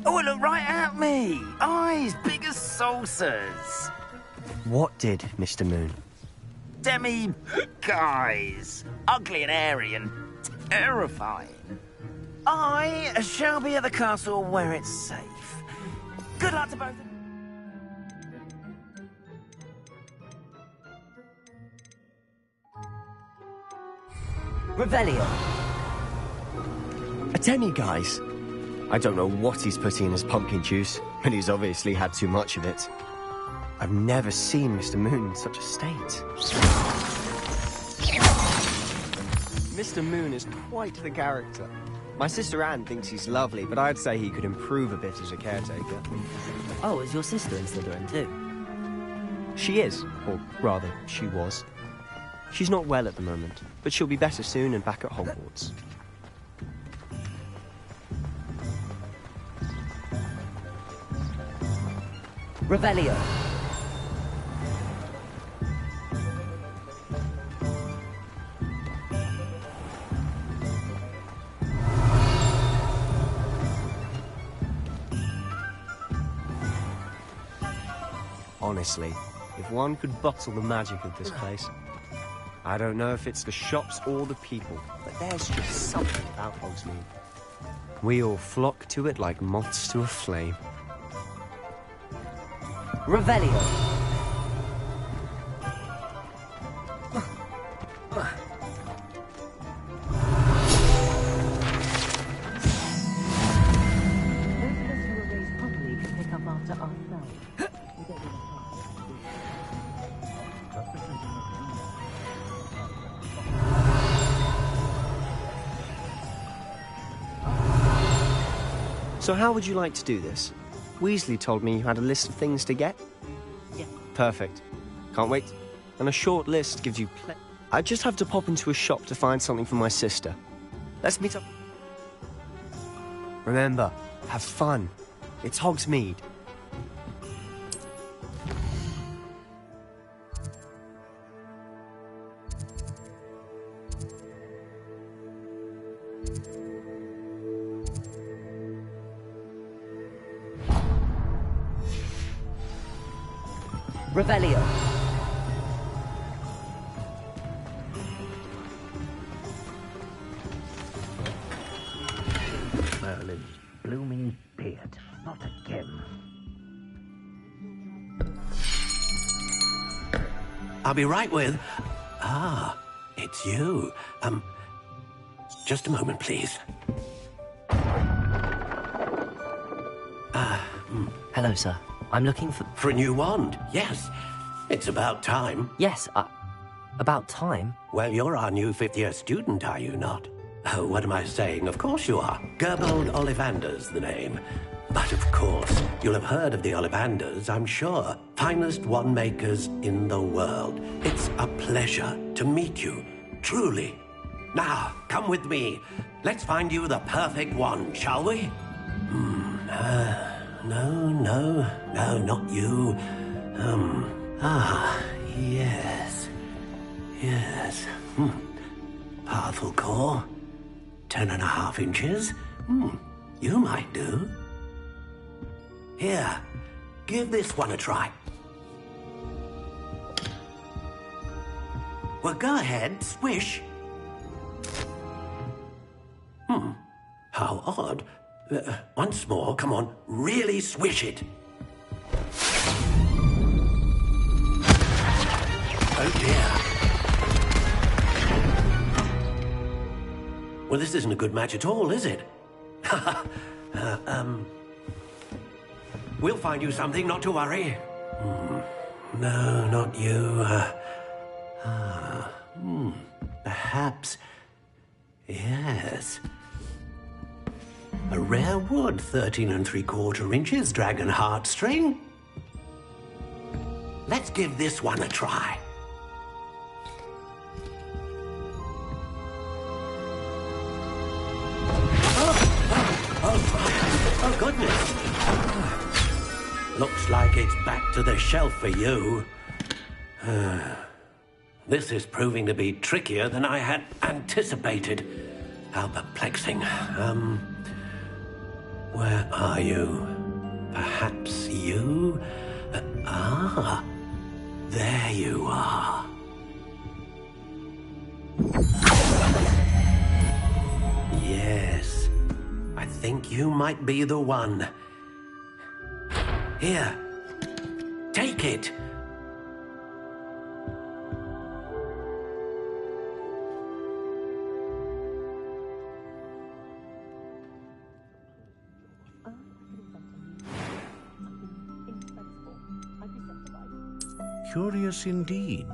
Oh, look right at me. Eyes big as saucers. What did, Mr. Moon? Demi-guys. Ugly and airy and terrifying. I shall be at the castle where it's safe. Good luck to both of you. Revelio. A demi-guise? I don't know what he's putting in his pumpkin juice, but he's obviously had too much of it. I've never seen Mr. Moon in such a state. Mr. Moon is quite the character. My sister Anne thinks he's lovely, but I'd say he could improve a bit as a caretaker. Oh, is your sister in Slytherin too? She is, or rather, she was. She's not well at the moment, but she'll be better soon and back at Hogwarts. Revelio. Honestly, if one could bottle the magic of this place. I don't know if it's the shops or the people, but there's just something about Hogsmeade. We all flock to it like moths to a flame. Revelio. So how would you like to do this? Weasley told me you had a list of things to get. Yeah. Perfect. Can't wait. And a short list gives you I just have to pop into a shop to find something for my sister. Let's meet up. Remember, have fun. It's Hogsmeade. Revelio. Merlin's blooming beard. Not again. I'll be right with... Ah, it's you. Just a moment, please. Hello, sir. I'm looking for... For a new wand, yes. It's about time. Yes, about time? Well, you're our new fifth-year student, are you not? Oh, what am I saying? Of course you are. Gerbold Ollivander's the name. But of course, you'll have heard of the Ollivanders, I'm sure. Finest wand makers in the world. It's a pleasure to meet you, truly. Now, come with me. Let's find you the perfect wand, shall we? No, not you. Yes. Parthlecore. 10.5 inches. You might do. Here, give this one a try. Well, go ahead, swish. How odd. Once more, come on, really swish it. Oh dear. Well, this isn't a good match at all, is it? We'll find you something, not to worry. No, not you. Perhaps... Yes. A rare wood, 13 3/4 inches, dragon heartstring. Let's give this one a try. Oh, goodness. Looks like it's back to the shelf for you. This is proving to be trickier than I had anticipated. How perplexing. Where are you? Perhaps you? There you are. Yes, I think you might be the one. Here, take it. Curious indeed.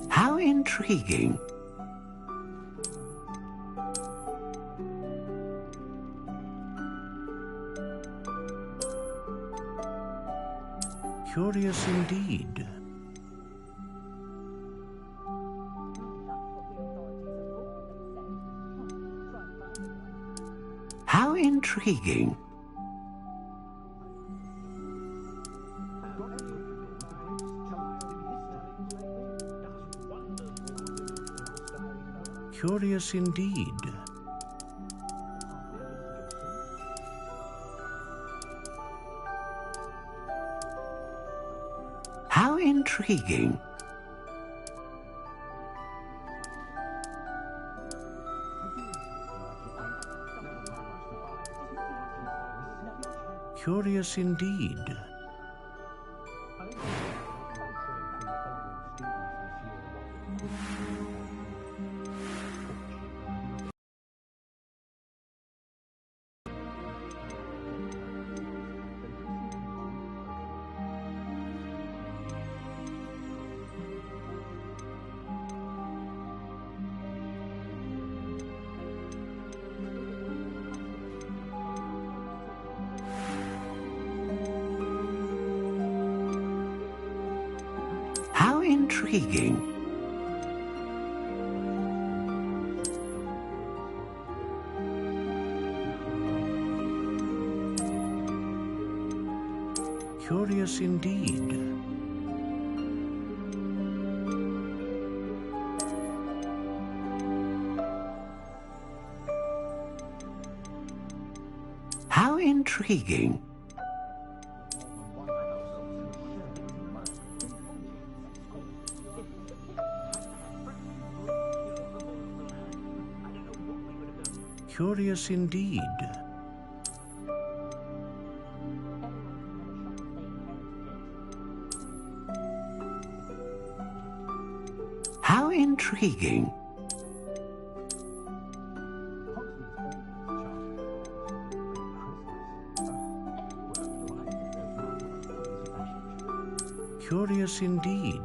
How intriguing. Curious indeed. How intriguing. Curious indeed. How intriguing. Curious indeed. How intriguing. Curious indeed. How intriguing. Curious indeed. How intriguing. Curious indeed.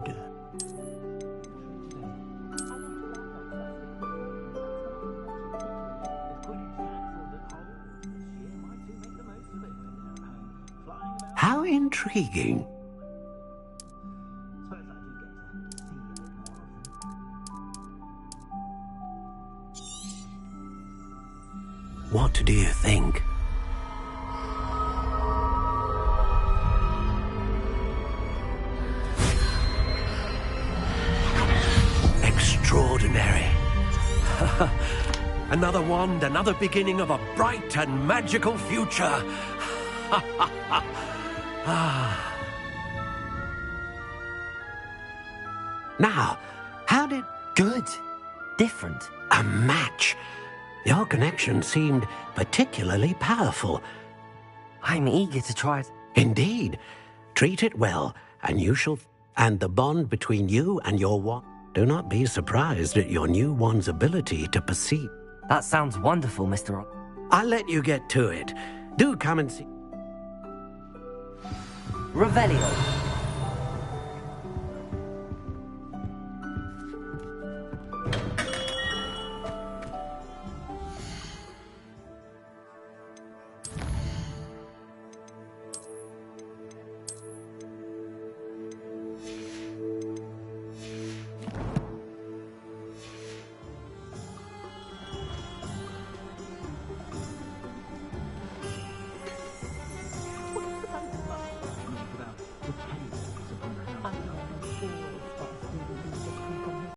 How intriguing. What do you think? Extraordinary. Another wand, another beginning of a bright and magical future. Now, how did... Good. Different. A match. Your connection seemed particularly powerful. I'm eager to try it. Indeed. Treat it well, and you shall... And the bond between you and your wand... Do not be surprised at your new wand's ability to perceive. That sounds wonderful, Mr. I'll let you get to it. Do come and see... Revelio.